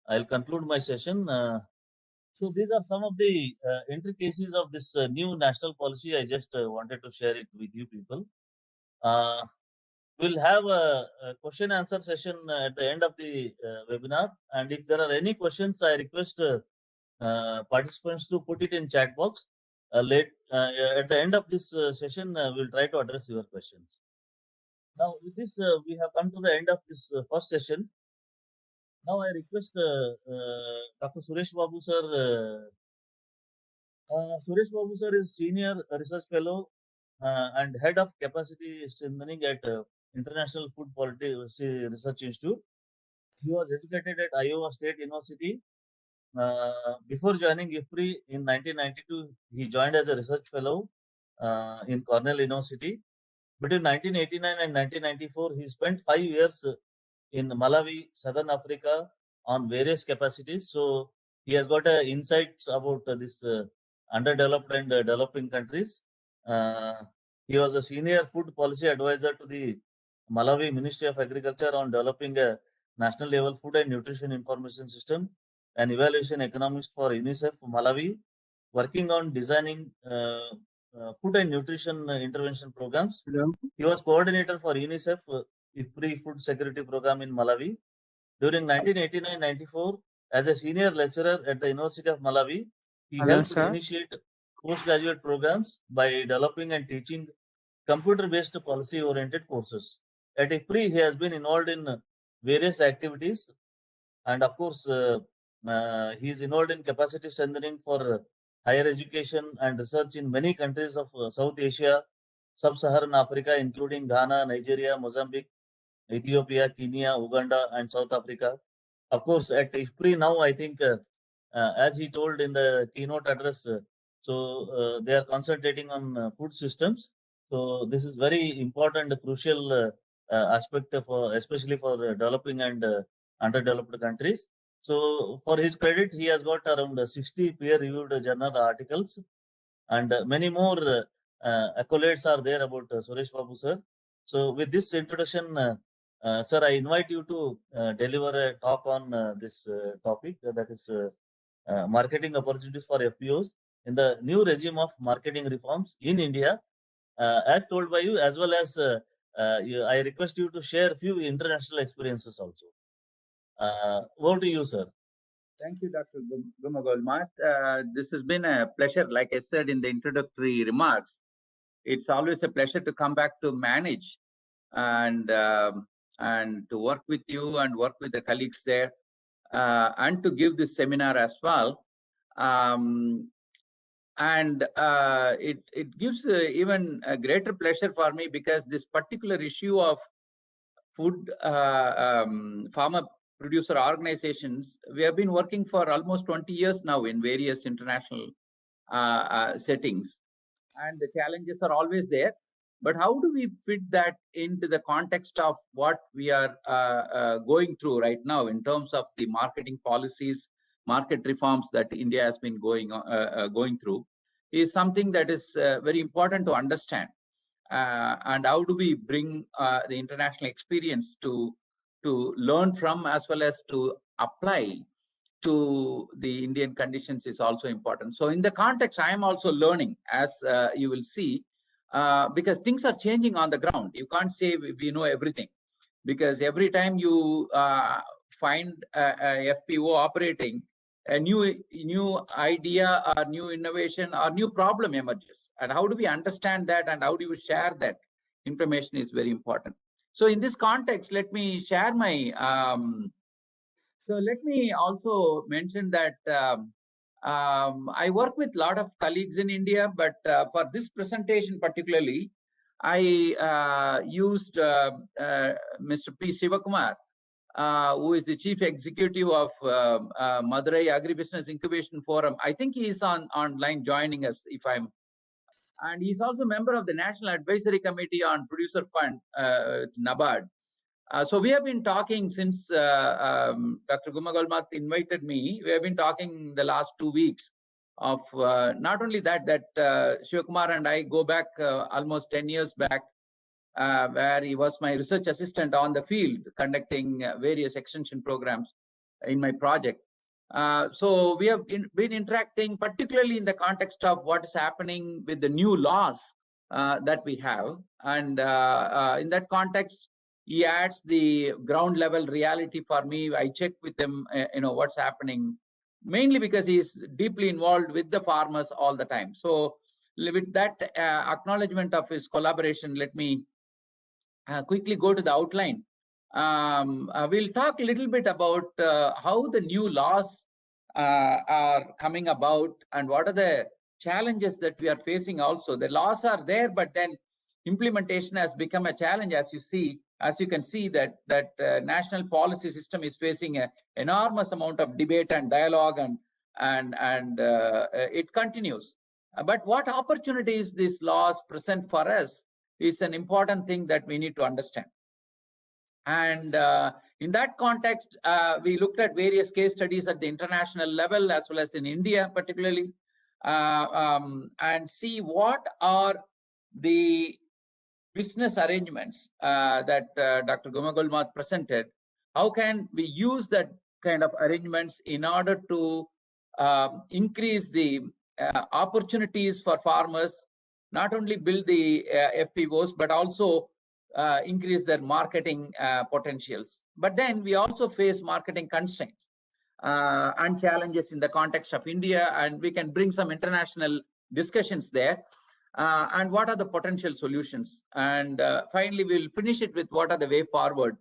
I'll conclude my session. So these are some of the intricacies of this new national policy. I just wanted to share it with you people. We'll have a question answer session at the end of the webinar. And if there are any questions, I request participants to put it in chat box. At the end of this session, we'll try to address your questions. Now, with this, we have come to the end of this first session. Now, I request Dr. Suresh Babu sir. Suresh Babu sir is Senior Research Fellow and Head of Capacity Strengthening at International Food Policy Research Institute. He was educated at Iowa State University. Before joining IFPRI in 1992, he joined as a research fellow in Cornell University. Between 1989 and 1994, he spent 5 years in Malawi, Southern Africa on various capacities. So he has got insights about this underdeveloped and developing countries. He was a senior food policy advisor to the Malawi Ministry of Agriculture on developing a national level food and nutrition information system, an evaluation economist for UNICEF Malawi, working on designing food and nutrition intervention programs. Hello. He was coordinator for UNICEF IFPRI Food Security Program in Malawi. During 1989-94, as a senior lecturer at the University of Malawi, he helped initiate postgraduate programs by developing and teaching computer-based policy-oriented courses. At IFPRI, he has been involved in various activities, and of course, he is involved in capacity strengthening for higher education and research in many countries of South Asia, Sub-Saharan Africa, including Ghana, Nigeria, Mozambique, Ethiopia, Kenya, Uganda, and South Africa. Of course, at IFPRI now, I think, as he told in the keynote address, they are concentrating on food systems. So this is very important, crucial aspect for, especially for developing and underdeveloped countries. So for his credit, he has got around 60 peer-reviewed journal articles, and many more accolades are there about Suresh Babu sir. So with this introduction, sir, I invite you to deliver a talk on this topic, that is marketing opportunities for FPOs in the new regime of marketing reforms in India, as told by you, as well as I request you to share a few international experiences also. Over to you, sir. Thank you, Dr. Gummagolmath. This has been a pleasure. Like I said in the introductory remarks, It's always a pleasure to come back to manage and to work with you and work with the colleagues there, and to give this seminar as well. It gives even a greater pleasure for me, because this particular issue of food farmer producer organizations, we have been working for almost 20 years now in various international settings, and the challenges are always there. But how do we fit that into the context of what we are going through right now in terms of the marketing policies, market reforms that India has been going through, is something that is very important to understand. And how do we bring the international experience to learn from, as well as to apply to the Indian conditions, is also important. So in the context, I am also learning, as you will see, because things are changing on the ground. You can't say we know everything, because every time you find a FPO operating, a new idea or new innovation or new problem emerges. And how do we understand that, and how do we share that information is very important. So in this context, let me share my so let me also mention that I work with a lot of colleagues in India, but for this presentation particularly, I used Mr. P. Sivakumar, who is the Chief Executive of Madurai Agribusiness Incubation Forum. I think he is online joining us, and he's also a member of the National Advisory Committee on Producer Fund, NABARD. So we have been talking since Dr. Gummagolmath invited me. We have been talking the last 2 weeks of not only that Shivakumar and I go back almost 10 years back, where he was my research assistant on the field, conducting various extension programs in my project. So we have been interacting, particularly in the context of what is happening with the new laws that we have. And in that context, he adds the ground level reality for me. I check with him, what's happening, mainly because he's deeply involved with the farmers all the time. So with that acknowledgement of his collaboration, let me quickly go to the outline. We'll talk a little bit about how the new laws are coming about, and what are the challenges that we are facing also. The laws are there, but then implementation has become a challenge, as you can see that national policy system is facing an enormous amount of debate and dialogue, and it continues. But what opportunities these laws present for us is an important thing that we need to understand. And in that context, we looked at various case studies at the international level, as well as in India particularly, and see what are the business arrangements that Dr. Gummagolmath presented. How can we use that kind of arrangements in order to increase the opportunities for farmers, not only build the FPOs, but also increase their marketing potentials. But then we also face marketing constraints and challenges in the context of India, and we can bring some international discussions there. And what are the potential solutions? And finally, we'll finish it with what are the way forward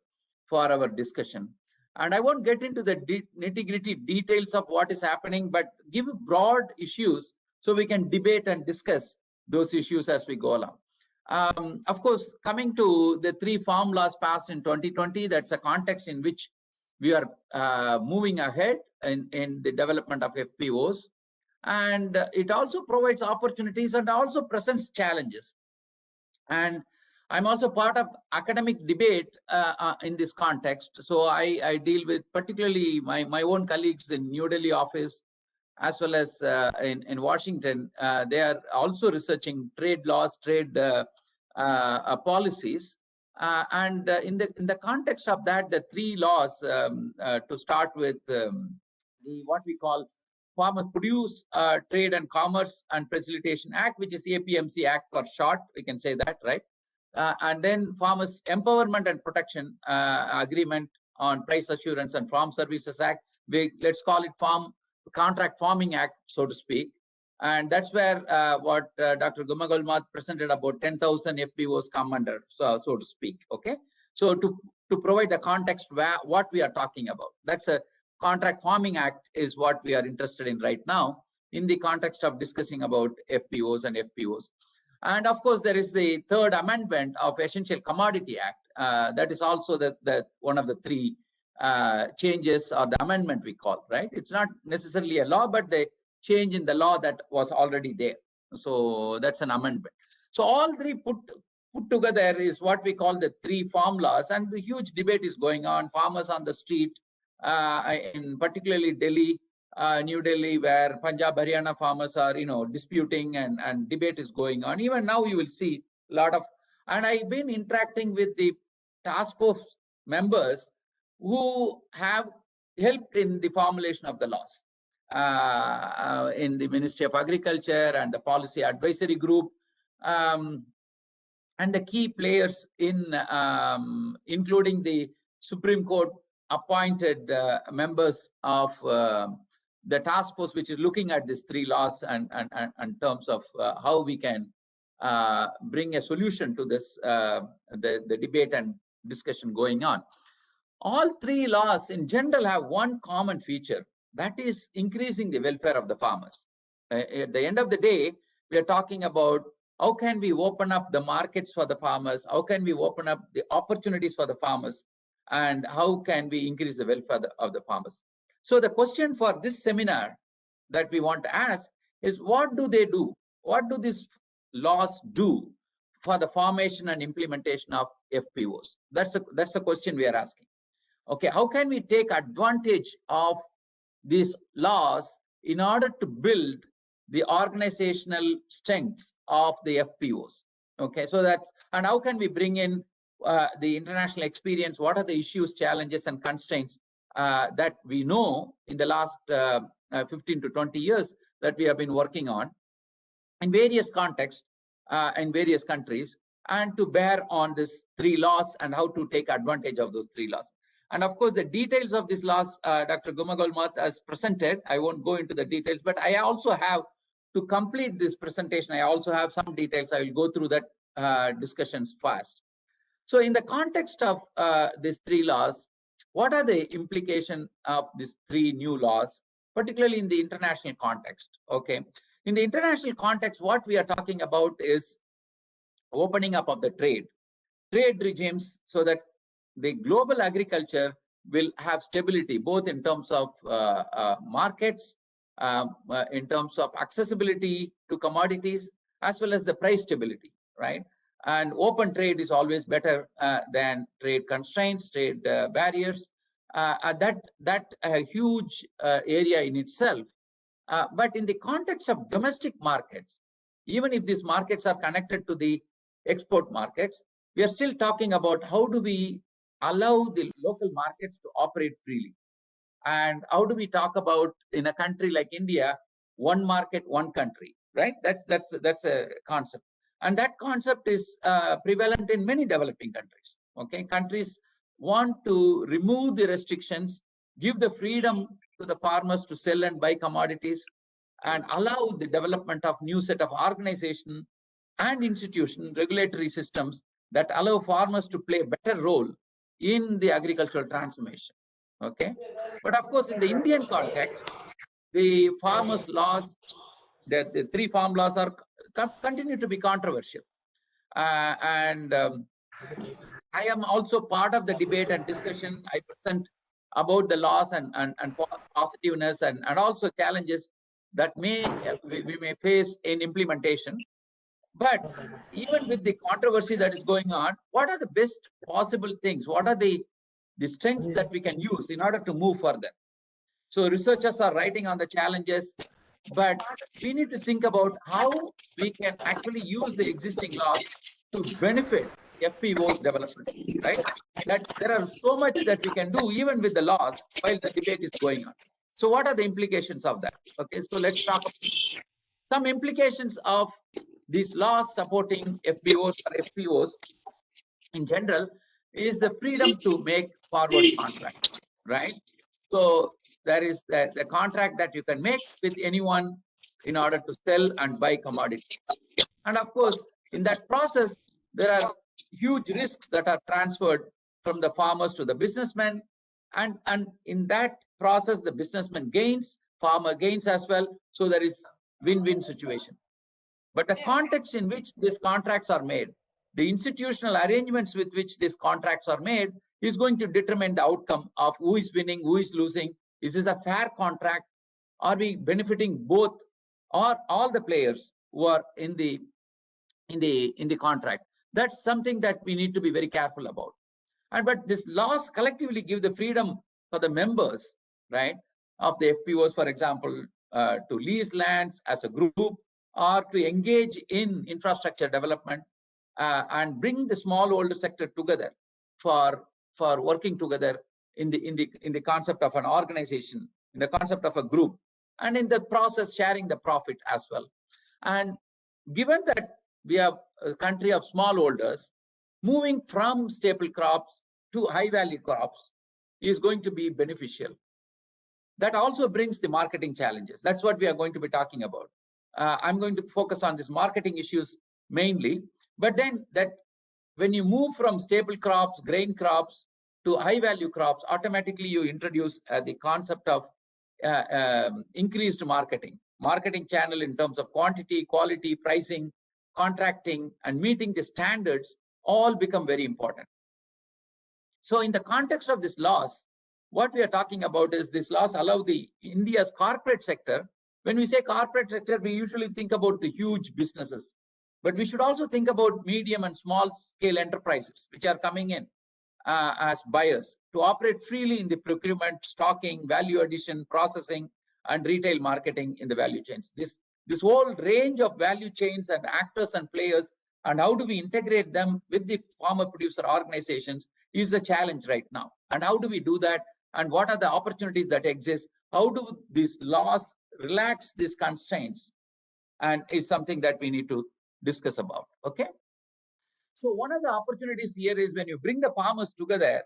for our discussion. And I won't get into the nitty-gritty details of what is happening, but give broad issues so we can debate and discuss those issues as we go along. Of course, coming to the 3 farm laws passed in 2020, that's a context in which we are moving ahead in the development of FPOs. And it also provides opportunities and also presents challenges. And I'm also part of academic debate in this context. So I deal with particularly my own colleagues in New Delhi office, as well as in Washington. They are also researching trade laws, trade policies. And in the context of that, the 3 laws, to start with, what we call Farmer Produce Trade and Commerce and Facilitation Act, which is APMC Act for short, we can say that, right? And then Farmers Empowerment and Protection Agreement on Price Assurance and Farm Services Act. Let's call it Contract Farming Act, so to speak. And that's where what Dr. Gummagolmath presented about 10,000 FPOs come under, so to speak. Okay, so to provide the context where what we are talking about, that's a Contract Farming Act is what we are interested in right now in the context of discussing about FPOs and FPOs. And of course, there is the third amendment of Essential Commodity Act. That is also the one of the three changes or the amendment we call, right? It's not necessarily a law, but the change in the law that was already there. So that's an amendment. So all three put together is what we call the three farm laws, and the huge debate is going on. Farmers on the street, in particularly Delhi, New Delhi, where Punjab, Haryana farmers are, disputing and debate is going on. Even now, you will see a lot of, and I've been interacting with the task force members who have helped in the formulation of the laws in the Ministry of Agriculture and the Policy Advisory Group, and the key players in, including the Supreme Court appointed members of the task force, which is looking at these three laws and terms of how we can bring a solution to this, the debate and discussion going on. All three laws in general have one common feature, that is increasing the welfare of the farmers. At the end of the day, we are talking about how can we open up the markets for the farmers, how can we open up the opportunities for the farmers, and how can we increase the welfare of the farmers. So the question for this seminar that we want to ask is, what do they do? What do these laws do for the formation and implementation of FPOs? That's a question we are asking. Okay, how can we take advantage of these laws in order to build the organizational strengths of the FPOs? Okay, so that's, and how can we bring in the international experience? What are the issues, challenges, and constraints that we know in the last 15 to 20 years that we have been working on in various contexts in various countries, and to bear on these three laws and how to take advantage of those three laws. And of course, the details of these laws, Dr. Gummagolmath has presented. I won't go into the details, but I also have, to complete this presentation, I also have some details. I will go through that discussions fast. So in the context of these three laws, what are the implications of these three new laws, particularly in the international context? Okay, in the international context, what we are talking about is opening up of the trade regimes, so that the global agriculture will have stability, both in terms of markets, in terms of accessibility to commodities, as well as the price stability, right? And open trade is always better than trade constraints, trade barriers. That a huge area in itself. But in the context of domestic markets, even if these markets are connected to the export markets, we are still talking about how do we allow the local markets to operate freely, and how do we talk about, in a country like India, one market, one country, right? That's a concept, and that concept is prevalent in many developing countries. Okay, countries want to remove the restrictions, give the freedom to the farmers to sell and buy commodities, and allow the development of new set of organization and institution regulatory systems that allow farmers to play a better role in the agricultural transformation. Okay, but of course, in the Indian context, the farmers' laws, the three farm laws, are continue to be controversial, and I am also part of the debate and discussion. I present about the laws and positiveness and also challenges that we may face in implementation. But even with the controversy that is going on, what are the best possible things? What are the strengths that we can use in order to move further? So researchers are writing on the challenges, but we need to think about how we can actually use the existing laws to benefit FPOs development, right? That there are so much that we can do even with the laws while the debate is going on. So what are the implications of that? Okay, so let's talk about some implications of these laws supporting FPOs or FPOs in general. Is the freedom to make forward contracts, right? So there is the contract that you can make with anyone, in order to sell and buy commodities. And of course, in that process, there are huge risks that are transferred from the farmers to the businessmen. And in that process, the businessman gains, farmer gains as well. So there is win-win situation. But the context in which these contracts are made, the institutional arrangements with which these contracts are made is going to determine the outcome of who is winning, who is losing. Is this a fair contract? Are we benefiting both or all the players who are in the contract? That's something that we need to be very careful about. But these laws collectively give the freedom for the members, right, of the FPOs, for example, to lease lands as a group or to engage in infrastructure development and bring the smallholder sector together for working together in the concept of an organization, in the concept of a group, and in the process sharing the profit as well. And given that we are a country of smallholders, moving from staple crops to high value crops is going to be beneficial. That also brings the marketing challenges. That's what we are going to be talking about. I'm going to focus on these marketing issues mainly, but then that when you move from staple crops, grain crops to high value crops, automatically you introduce the concept of increased marketing channel in terms of quantity, quality, pricing, contracting, and meeting the standards all become very important. So in the context of these laws, what we are talking about is these laws allow the India's corporate sector. When we say corporate sector, we usually think about the huge businesses, but we should also think about medium and small scale enterprises which are coming in as buyers to operate freely in the procurement, stocking, value addition, processing, and retail marketing in the value chains. This whole range of value chains and actors and players, and how do we integrate them with the farmer producer organizations is a challenge right now. And how do we do that? And what are the opportunities that exist? How do these laws relax these constraints? And is something that we need to discuss about. Okay. So one of the opportunities here is when you bring the farmers together,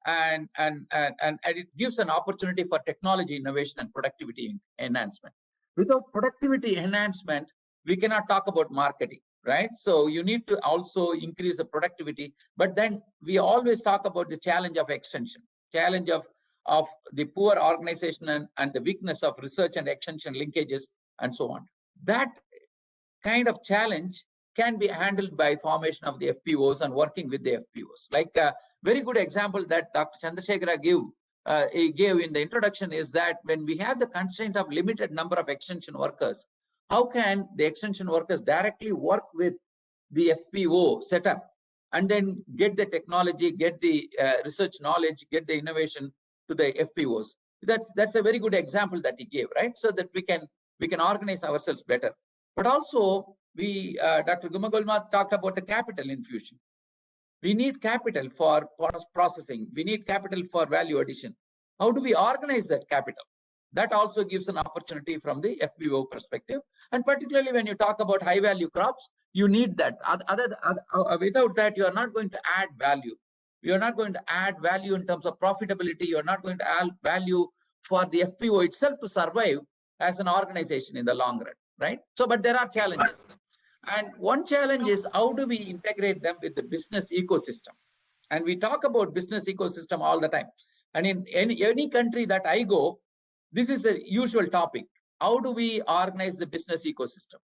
and it gives an opportunity for technology innovation and productivity enhancement. Without productivity enhancement, we cannot talk about marketing, right? So you need to also increase the productivity, but then we always talk about the challenge of extension, challenge of the poor organization and the weakness of research and extension linkages and so on. That kind of challenge can be handled by formation of the FPOs and working with the FPOs. Like a very good example that Dr. Chandrasekhara gave in the introduction is that when we have the constraint of limited number of extension workers, how can the extension workers directly work with the FPO setup and then get the technology, get the research knowledge, get the innovation to the FPOs? That's a very good example that he gave, right? So that we can organize ourselves better. But also, Dr. Gummagolmath talked about the capital infusion. We need capital for processing. We need capital for value addition. How do we organize that capital? That also gives an opportunity from the FPO perspective. And particularly when you talk about high value crops, you need that. Without that, you are not going to add value. You are not going to add value in terms of profitability. You are not going to add value for the FPO itself to survive as an organization in the long run, right? So, but there are challenges. And one challenge is how do we integrate them with the business ecosystem? And we talk about business ecosystem all the time. And in any country that I go, this is a usual topic. How do we organize the business ecosystem?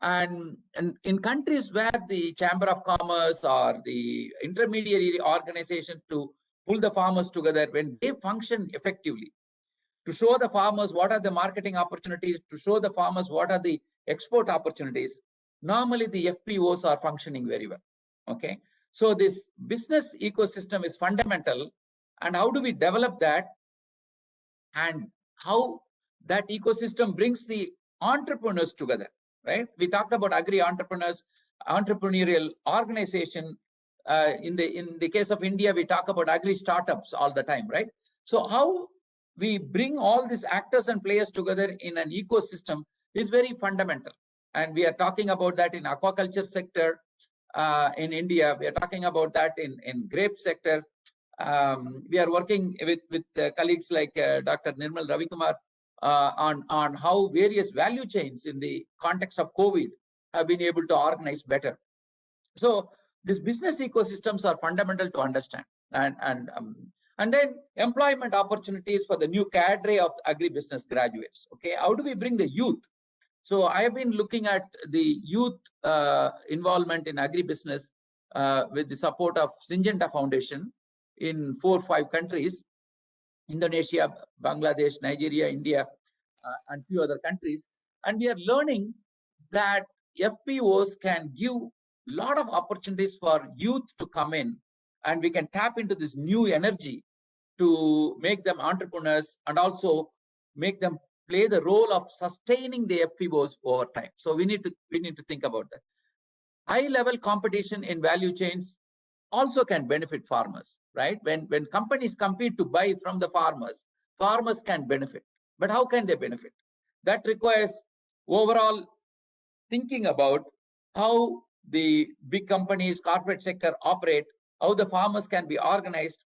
And in countries where the Chamber of Commerce or the intermediary organization to pull the farmers together, when they function effectively, to show the farmers what are the marketing opportunities, to show the farmers what are the export opportunities, normally the FPOs are functioning very well. Okay, so this business ecosystem is fundamental. And how do we develop that? And how that ecosystem brings the entrepreneurs together, right? We talked about agri-entrepreneurs, entrepreneurial organization. In the case of India, we talk about agri-startups all the time, right? So how we bring all these actors and players together in an ecosystem is very fundamental. And we are talking about that in aquaculture sector in India. We are talking about that in grape sector. We are working with colleagues like Dr. Nirmal Ravikumar on how various value chains in the context of COVID have been able to organize better. So these business ecosystems are fundamental to understand. And then employment opportunities for the new cadre of agribusiness graduates. Okay, how do we bring the youth? So I have been looking at the youth involvement in agribusiness with the support of Syngenta Foundation in 4 or 5 countries: Indonesia, Bangladesh, Nigeria, India, and few other countries. And we are learning that FPOs can give a lot of opportunities for youth to come in, and we can tap into this new energy to make them entrepreneurs and also make them play the role of sustaining the FPOs over time. So we need to think about that. High-level competition in value chains also can benefit farmers, right? When companies compete to buy from the farmers, farmers can benefit. But how can they benefit? That requires overall thinking about how the big companies, corporate sector operate, how the farmers can be organized,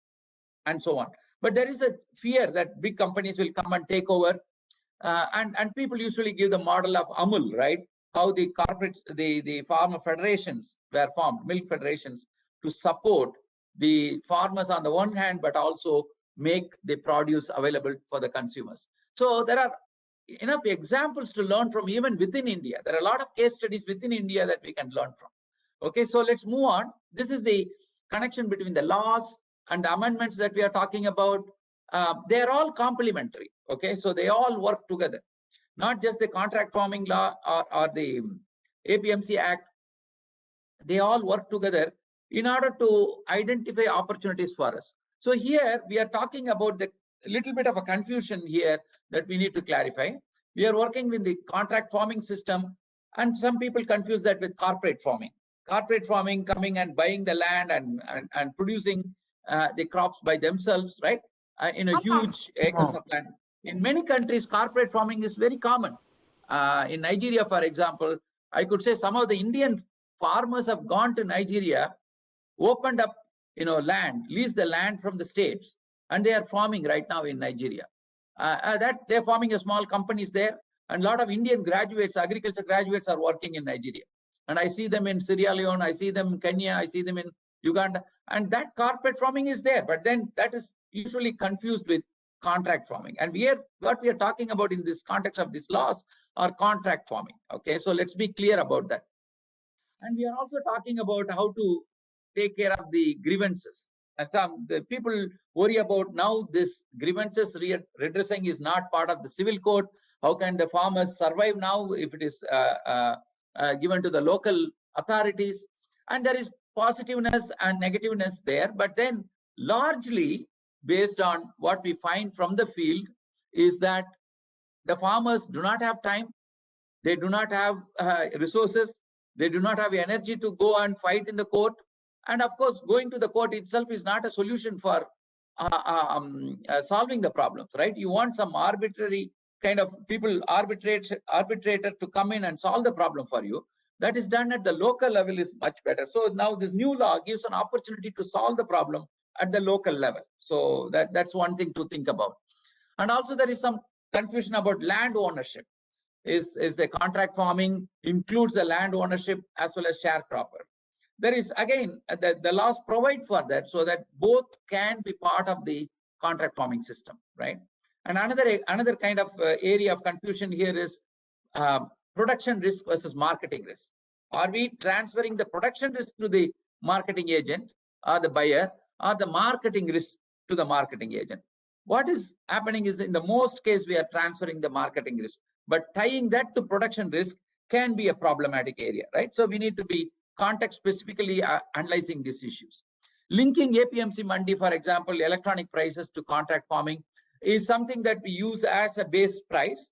and so on. But there is a fear that big companies will come and take over, and people usually give the model of Amul, right? How the corporate, the farmer federations were formed, milk federations, to support the farmers on the one hand, but also make the produce available for the consumers. So there are enough examples to learn from even within India. There are a lot of case studies within India that we can learn from. Okay, so let's move on. This is the connection between the laws and the amendments that we are talking about. They are all complementary. Okay, so they all work together. Not just the contract farming law or the APMC Act. They all work together in order to identify opportunities for us. So here we are talking about the little bit of a confusion here that we need to clarify. We are working with the contract farming system, and some people confuse that with corporate farming. Corporate farming coming and buying the land and producing the crops by themselves, right? In a huge acres of land. In many countries, corporate farming is very common. In Nigeria, for example, I could say some of the Indian farmers have gone to Nigeria, opened up, land, leased the land from the states, and they are farming right now in Nigeria. That they're forming a small companies there, and a lot of Indian graduates, agriculture graduates, are working in Nigeria. And I see them in Sierra Leone, I see them in Kenya, I see them in Uganda, and that corporate farming is there. But then that is usually confused with contract farming. And what we are talking about in this context of these laws are contract farming. Okay, so let's be clear about that. And we are also talking about how to take care of the grievances. And the people worry about now this grievances redressing is not part of the civil code. How can the farmers survive now if it is given to the local authorities? And there is positiveness and negativeness there. But then largely based on what we find from the field is that the farmers do not have time. They do not have resources. They do not have energy to go and fight in the court. And of course, going to the court itself is not a solution for solving the problems, right? You want some arbitrary kind of arbitrator to come in and solve the problem for you. That is done at the local level is much better. So now this new law gives an opportunity to solve the problem at the local level. So that's one thing to think about. And also there is some confusion about land ownership. Is the contract farming includes the land ownership as well as sharecropper. There is, again, the laws provide for that so that both can be part of the contract farming system, right? And another kind of area of confusion here is production risk versus marketing risk. Are we transferring the production risk to the marketing agent or the buyer, or the marketing risk to the marketing agent? What is happening is, in the most case, we are transferring the marketing risk, but tying that to production risk can be a problematic area, right? So we need to be context specifically analyzing these issues. Linking APMC Mandi, for example, electronic prices to contract farming is something that we use as a base price,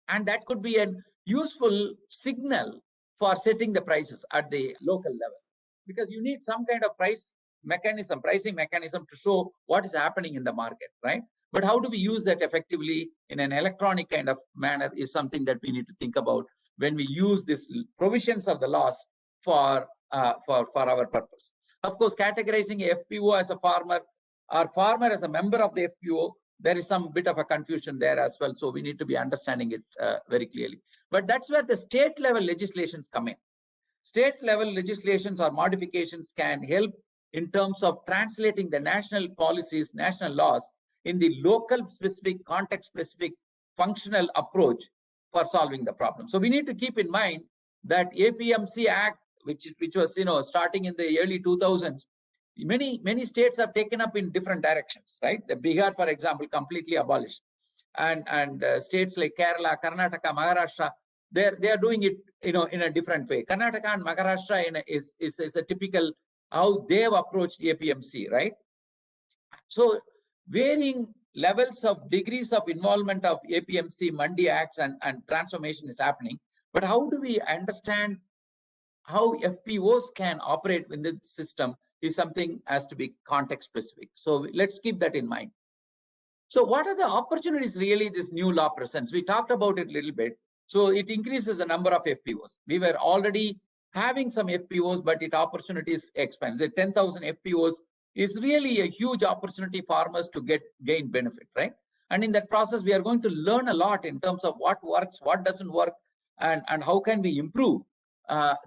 and that could be a useful signal for setting the prices at the local level, because you need some kind of pricing mechanism to show what is happening in the market, right? But how do we use that effectively in an electronic kind of manner is something that we need to think about when we use these provisions of the laws for our purpose. Of course, categorizing a FPO as a farmer or farmer as a member of the FPO there is some bit of a confusion there as well. So we need to be understanding it very clearly. But that's where the state level legislations come in. State level legislations or modifications can help in terms of translating the national policies, national laws in the local specific, context specific, functional approach for solving the problem. So we need to keep in mind that APMC Act, which was starting in the early 2000s, many states have taken up in different directions, right? The Bihar, for example, completely abolished, and states like Kerala, Karnataka, Maharashtra, they are doing it in a different way. Karnataka and Maharashtra is a typical how they have approached APMC, right? So varying levels of degrees of involvement of APMC, Mandi Acts and transformation is happening. But how do we understand how FPOs can operate within the system is something has to be context specific. So let's keep that in mind. So what are the opportunities really this new law presents? We talked about it a little bit. So it increases the number of FPOs. We were already having some FPOs, but it opportunities expands. The 10,000 FPOs is really a huge opportunity for farmers to gain benefit, right? And in that process, we are going to learn a lot in terms of what works, what doesn't work, and how can we improve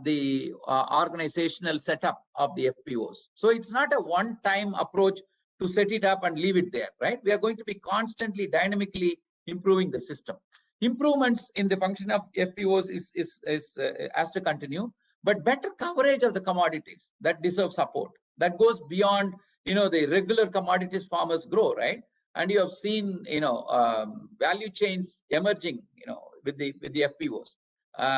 the organizational setup of the FPOs. So it's not a one-time approach to set it up and leave it there, right? We are going to be constantly, dynamically improving the system. Improvements in the function of FPOs has to continue, but better coverage of the commodities that deserve support. That goes beyond, the regular commodities farmers grow, right? And you have seen, value chains emerging, with the FPOs.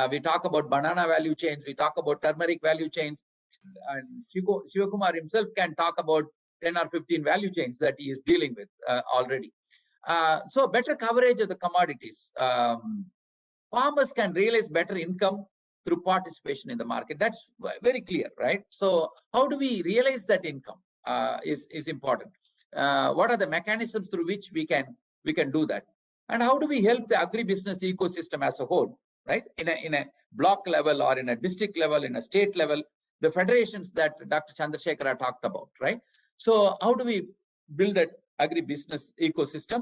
We talk about banana value chains, we talk about turmeric value chains, and Shivakumar himself can talk about 10 or 15 value chains that he is dealing with already. So better coverage of the commodities. Farmers can realize better income through participation in the market. That's very clear, right? So how do we realize that income is important. What are the mechanisms through which we can do that? And how do we help the agribusiness ecosystem as a whole, right? In a block level or in a district level, in a state level, the federations that Dr. Chandrasekhara talked about, right? So how do we build that agribusiness ecosystem?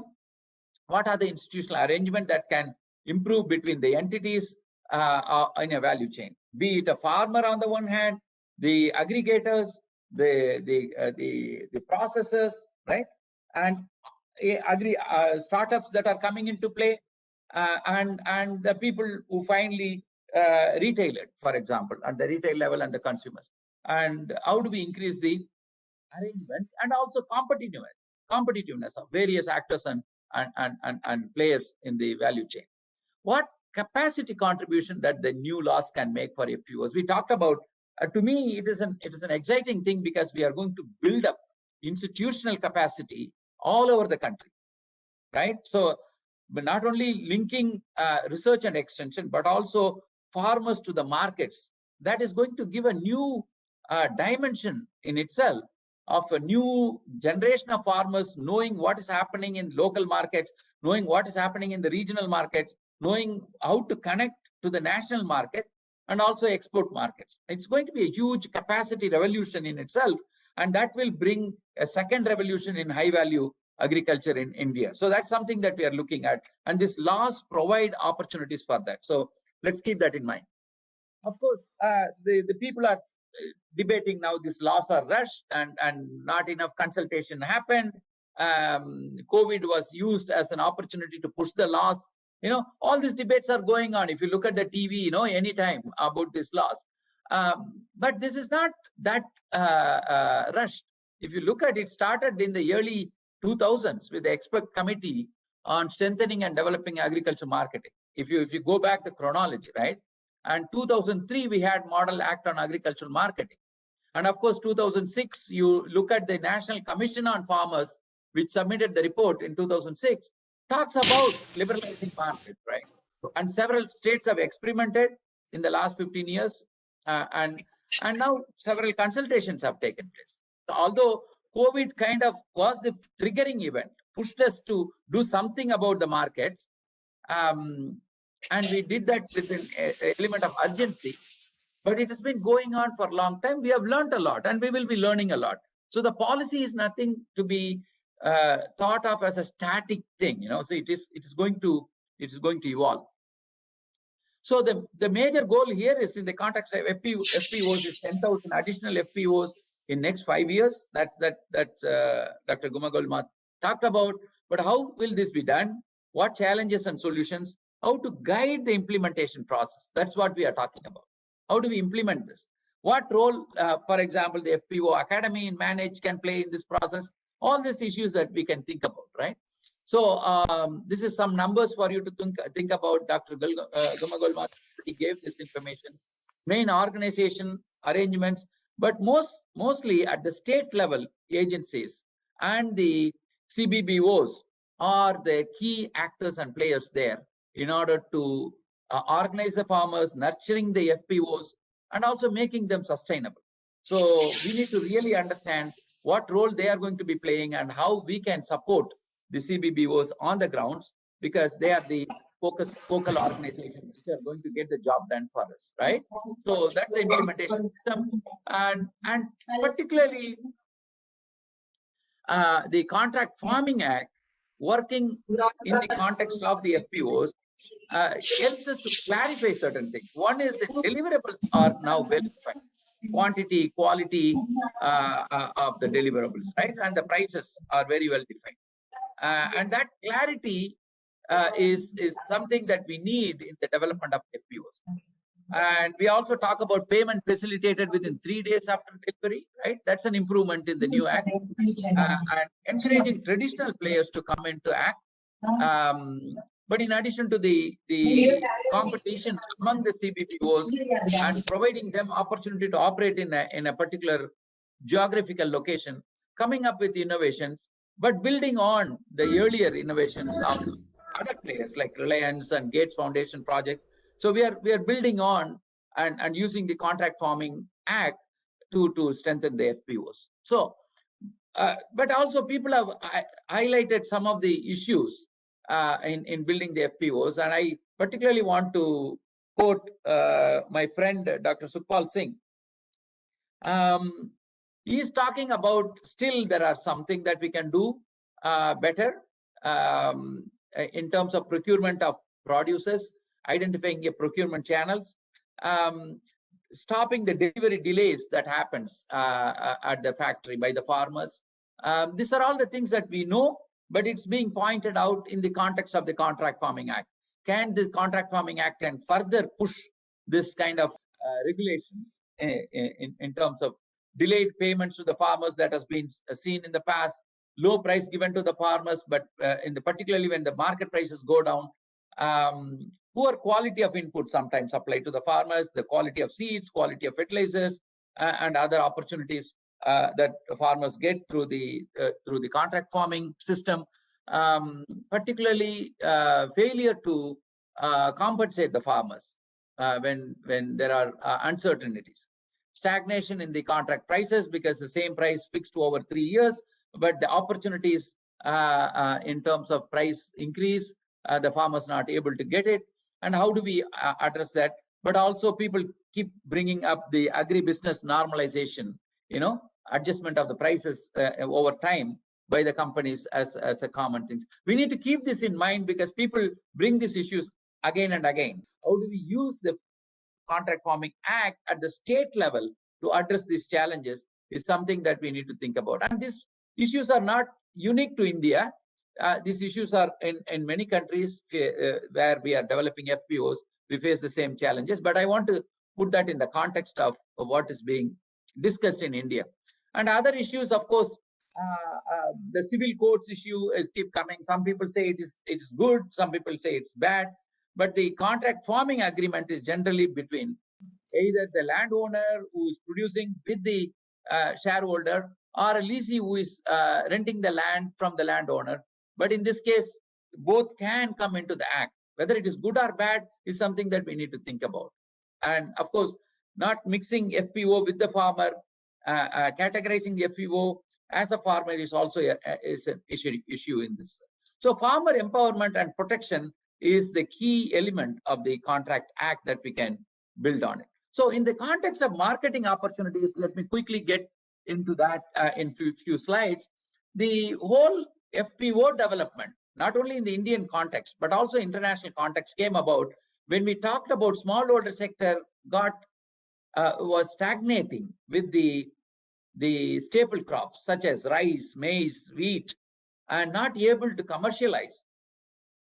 What are the institutional arrangements that can improve between the entities in a value chain? Be it a farmer on the one hand, the aggregators, the processors, right? And startups that are coming into play, and the people who finally retail it, for example, at the retail level and the consumers. And how do we increase the arrangements and also competitiveness of various actors and players in the value chain? What capacity contribution that the new laws can make for FPOs? We talked about. To me, it is an exciting thing because we are going to build up institutional capacity all over the country, right? So, but not only linking research and extension, but also farmers to the markets. That is going to give a new dimension in itself of a new generation of farmers knowing what is happening in local markets, knowing what is happening in the regional markets, knowing how to connect to the national market and also export markets. It's going to be a huge capacity revolution in itself, and that will bring a second revolution in high value agriculture in India. So that's something that we are looking at, and these laws provide opportunities for that. So let's keep that in mind. Of course, the people are debating now. These laws are rushed and not enough consultation happened. COVID was used as an opportunity to push the laws. All these debates are going on. If you look at the TV, anytime about these laws. But this is not that rushed. If you look at it, started in the early 2000s with the expert committee on strengthening and developing agriculture marketing. If you go back the chronology, right? And 2003, we had Model Act on Agricultural Marketing. And of course, 2006, you look at the National Commission on Farmers, which submitted the report in 2006, talks about liberalizing markets, right? And several states have experimented in the last 15 years. And now several consultations have taken place. So although COVID kind of was the triggering event, pushed us to do something about the markets, and we did that with an element of urgency, but it has been going on for a long time. We have learned a lot, and we will be learning a lot. So the policy is nothing to be thought of as a static thing, so it is going to evolve. So the major goal here is, in the context of FPOs, is 10,000 additional FPOs in next 5 years. That's Dr. Gummagolmath talked about. But how will this be done? What challenges and solutions? How to guide the implementation process? That's what we are talking about. How do we implement this? What role, for example, the FPO Academy in Manage can play in this process? All these issues that we can think about, right? So this is some numbers for you to think about. Dr. Gummagolmath gave this information. Main organization arrangements, but mostly at the state level, agencies and the Cbpos are the key actors and players there in order to organize the farmers, nurturing the FPOs, and also making them sustainable. So we need to really understand what role they are going to be playing and how we can support the Cbpos on the grounds, because they are the focal organizations which are going to get the job done for us, right? So that's the implementation system, and particularly the Contract Farming Act, working in the context of the FPOs, helps us to clarify certain things. One is the deliverables are now well defined, quantity, quality of the deliverables, right? And the prices are very well defined. And that clarity is something that we need in the development of FPOs. And we also talk about payment facilitated within 3 days after delivery, right? That's an improvement in the new act. And encouraging traditional players to come into act. But in addition to the competition among the Cbpos and providing them opportunity to operate in a particular geographical location, coming up with innovations, but building on the earlier innovations of other players like Reliance and Gates Foundation project. So we are building on and using the Contract Farming Act to strengthen the FPOs. So, but also people have highlighted some of the issues in building the FPOs, and I particularly want to quote my friend Dr. Sukhpal Singh. He's talking about still there are something that we can do better in terms of procurement of producers, identifying your procurement channels, stopping the delivery delays that happens at the factory by the farmers. These are all the things that we know, but it's being pointed out in the context of the Contract Farming Act. Can the Contract Farming Act can further push this kind of regulations in terms of delayed payments to the farmers that has been seen in the past, low price given to the farmers, but particularly when the market prices go down, poor quality of input sometimes applied to the farmers, the quality of seeds, quality of fertilizers, and other opportunities that farmers get through the contract farming system, particularly failure to compensate the farmers when there are uncertainties. Stagnation in the contract prices because the same price fixed over 3 years, but the opportunities in terms of price increase, the farmers not able to get it. And how do we address that? But also people keep bringing up the agribusiness normalization, adjustment of the prices over time by the companies as a common thing. We need to keep this in mind because people bring these issues again and again. How do we use the Contract Farming Act at the state level to address these challenges is something that we need to think about. And these issues are not unique to India. These issues are in many countries where we are developing FPOs. We face the same challenges, but I want to put that in the context of what is being discussed in India. And other issues, of course, the civil courts issue is keep coming. Some people say it's good, some people say it's bad. But the contract farming agreement is generally between either the landowner who is producing with the shareholder or a leasee who is renting the land from the landowner. But in this case, both can come into the act. Whether it is good or bad is something that we need to think about. And of course, not mixing FPO with the farmer, categorizing the FPO as a farmer is also is an issue in this. So farmer empowerment and protection is the key element of the Contract Act that we can build on it. So in the context of marketing opportunities, let me quickly get into that in few slides. the whole FPO development, not only in the Indian context, but also international context, came about when we talked about smallholder sector was stagnating with the staple crops such as rice, maize, wheat, and not able to commercialize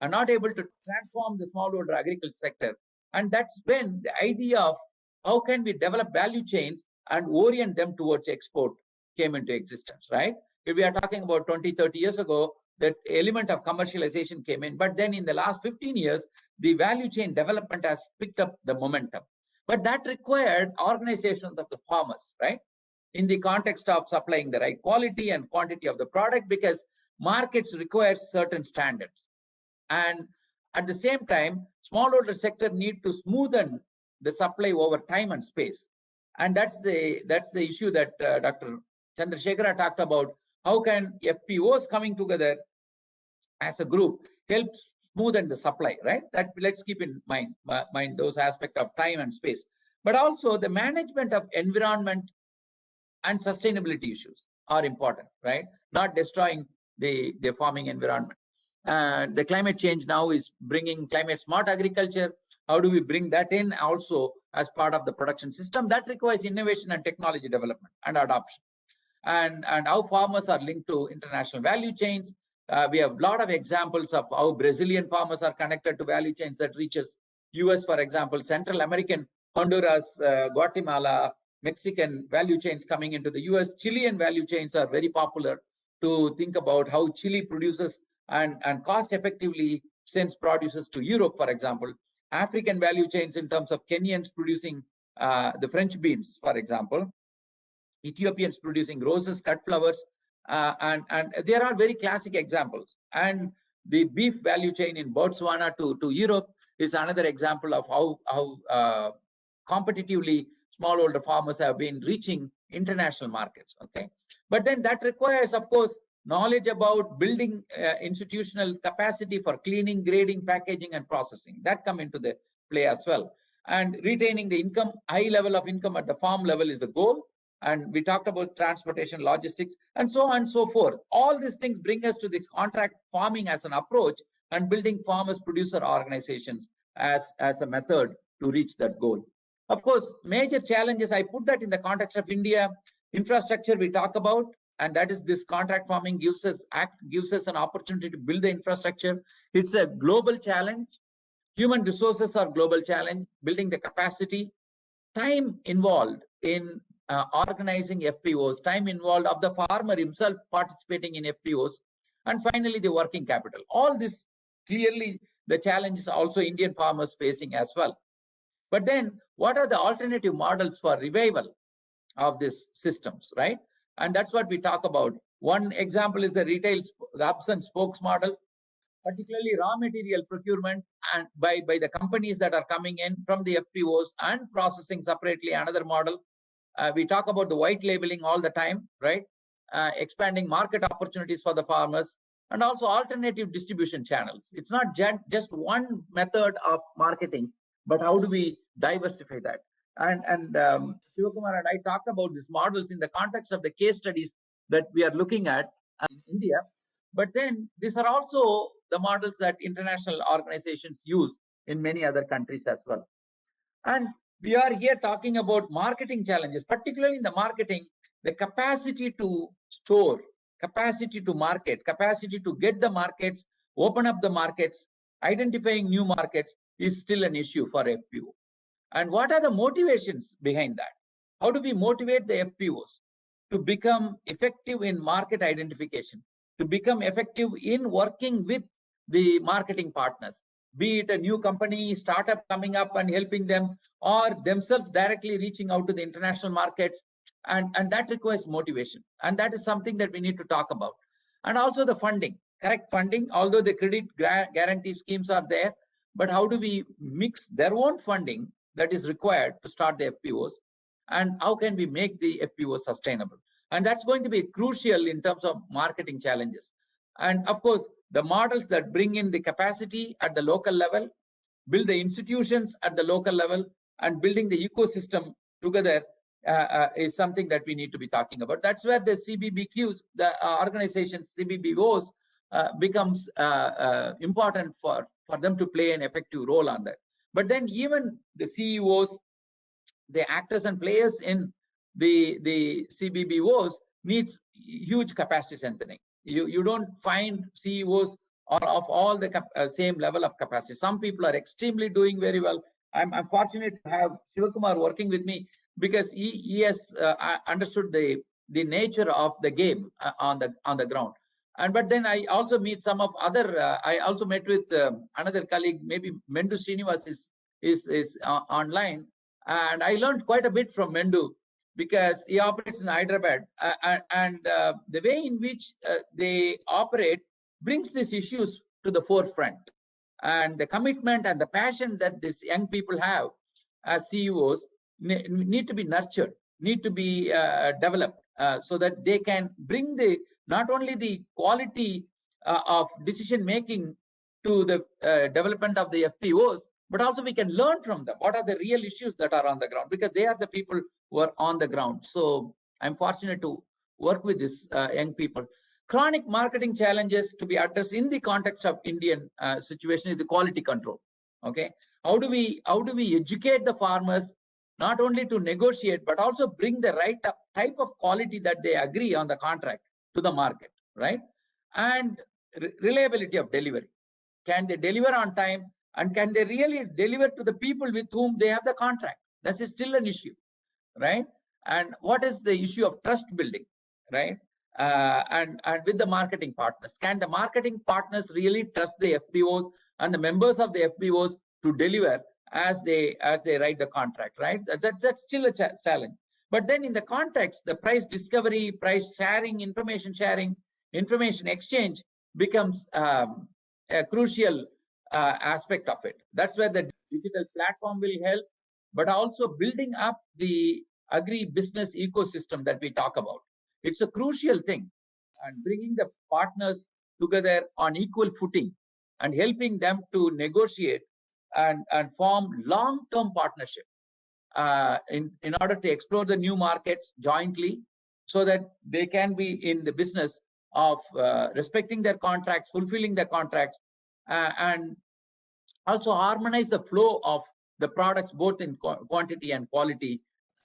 and not able to transform the smallholder agriculture sector. And that's when the idea of how can we develop value chains and orient them towards export came into existence, right? If we are talking about 20, 30 years ago, that element of commercialization came in. But then in the last 15 years, the value chain development has picked up the momentum. But that required organizations of the farmers, right? In the context of supplying the right quality and quantity of the product, because markets require certain standards. And at the same time, smallholder sector need to smoothen the supply over time and space. And that's the issue that Dr. Chandrasekhara talked about. How can FPOs coming together as a group help smoothen the supply, right? That let's keep in mind those aspects of time and space. But also the management of environment and sustainability issues are important, right? Not destroying the farming environment. The climate change now is bringing climate smart agriculture. How do we bring that in also as part of the production system? That requires innovation and technology development and adoption. And how farmers are linked to international value chains. We have a lot of examples of how Brazilian farmers are connected to value chains that reaches US, for example, Central American, Honduras, Guatemala, Mexican value chains coming into the US. Chilean value chains are very popular to think about how Chile produces and cost effectively sends produces to Europe, for example. African value chains in terms of Kenyans producing the French beans, for example. Ethiopians producing roses, cut flowers, and there are very classic examples. And the beef value chain in Botswana to Europe is another example of how competitively smallholder farmers have been reaching international markets. Okay, but then that requires, of course, knowledge about building institutional capacity for cleaning, grading, packaging, and processing. That come into the play as well. And retaining the income, high level of income at the farm level is a goal. And we talked about transportation, logistics, and so on and so forth. All these things bring us to this contract farming as an approach and building farmers producer organizations as a method to reach that goal. Of course, major challenges, I put that in the context of India. Infrastructure we talk about, and that is this contract farming gives us an opportunity to build the infrastructure. It's a global challenge. Human resources are global challenge, building the capacity, time involved in organizing FPOs, time involved of the farmer himself participating in FPOs, and finally the working capital. All this clearly the challenges also Indian farmers facing as well. But then what are the alternative models for revival of these systems, right? And that's what we talk about. One example is the retail hubs and spokes model, particularly raw material procurement and by the companies that are coming in from the FPOs and processing separately, another model. We talk about the white labeling all the time, right? Expanding market opportunities for the farmers and also alternative distribution channels. It's not just one method of marketing, but how do we diversify that? And Shivakumar and I talked about these models in the context of the case studies that we are looking at in India. But then these are also the models that international organizations use in many other countries as well. And we are here talking about marketing challenges, particularly in the marketing, the capacity to store, capacity to market, capacity to get the markets, open up the markets, identifying new markets is still an issue for FPO. And what are the motivations behind that? How do we motivate the FPOs to become effective in market identification, to become effective in working with the marketing partners, be it a new company, startup coming up and helping them, or themselves directly reaching out to the international markets, and that requires motivation. And that is something that we need to talk about. And also the funding, correct funding, although the credit guarantee schemes are there, but how do we mix their own funding that is required to start the FPOs, and how can we make the FPOs sustainable? And that's going to be crucial in terms of marketing challenges. And of course, the models that bring in the capacity at the local level, build the institutions at the local level, and building the ecosystem together is something that we need to be talking about. That's where the CBBQs, the organizations, Cbpos, becomes important for them to play an effective role on that. But then even the CEOs, the actors and players in the Cbpos needs huge capacity strengthening. You don't find CEOs or of all the same level of capacity. Some people are extremely doing very well. I'm fortunate to have Shivakumar working with me because he has understood the nature of the game on the ground. But then I also meet some of other. I also met with another colleague, maybe Mendu Srinivas is online, and I learned quite a bit from Mendu because he operates in Hyderabad, and the way in which they operate brings these issues to the forefront, and the commitment and the passion that these young people have as CEOs need to be nurtured, need to be developed, so that they can bring not only the quality of decision making to the development of the FPOs, but also we can learn from them. What are the real issues that are on the ground? Because they are the people who are on the ground. So I'm fortunate to work with these young people. Chronic marketing challenges to be addressed in the context of Indian situation is the quality control. Okay, how do we educate the farmers not only to negotiate but also bring the right type of quality that they agree on the contract to the market, right? And reliability of delivery. Can they deliver on time, and can they really deliver to the people with whom they have the contract? That is still an issue, right? And what is the issue of trust building, right? And with the marketing partners, can the marketing partners really trust the FPOs and the members of the FPOs to deliver as they write the contract, right? That's still a challenge. But then in the context, the price discovery, price sharing, information exchange becomes a crucial aspect of it. That's where the digital platform will help, but also building up the agri-business ecosystem that we talk about. It's a crucial thing, and bringing the partners together on equal footing and helping them to negotiate and form long-term partnership in order to explore the new markets jointly, so that they can be in the business of respecting their contracts, fulfilling their contracts, and also harmonize the flow of the products both in quantity and quality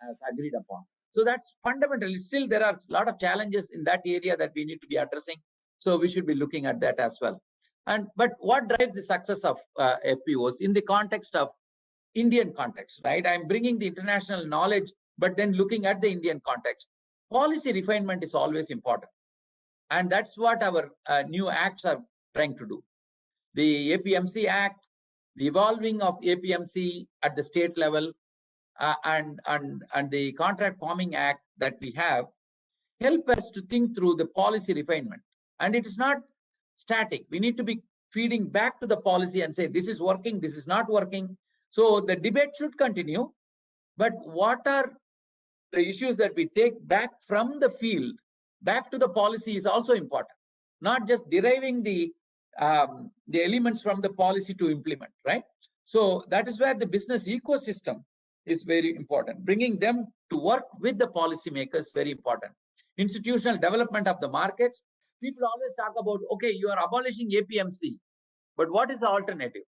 as agreed upon. So that's fundamentally, still there are a lot of challenges in that area that we need to be addressing. So we should be looking at that as well. But what drives the success of FPOs in the context of Indian context, right? I'm bringing the international knowledge, but then looking at the Indian context. Policy refinement is always important. And that's what our new acts are trying to do. The APMC Act, the evolving of APMC at the state level, and the Contract Farming Act that we have help us to think through the policy refinement. And it is not static. We need to be feeding back to the policy and say, this is working, this is not working. So the debate should continue. But what are the issues that we take back from the field, back to the policy is also important. Not just deriving the elements from the policy to implement, right? So that is where the business ecosystem is very important. Bringing them to work with the policymakers, very important. Institutional development of the markets. People always talk about, okay, you are abolishing APMC, but what is the alternative?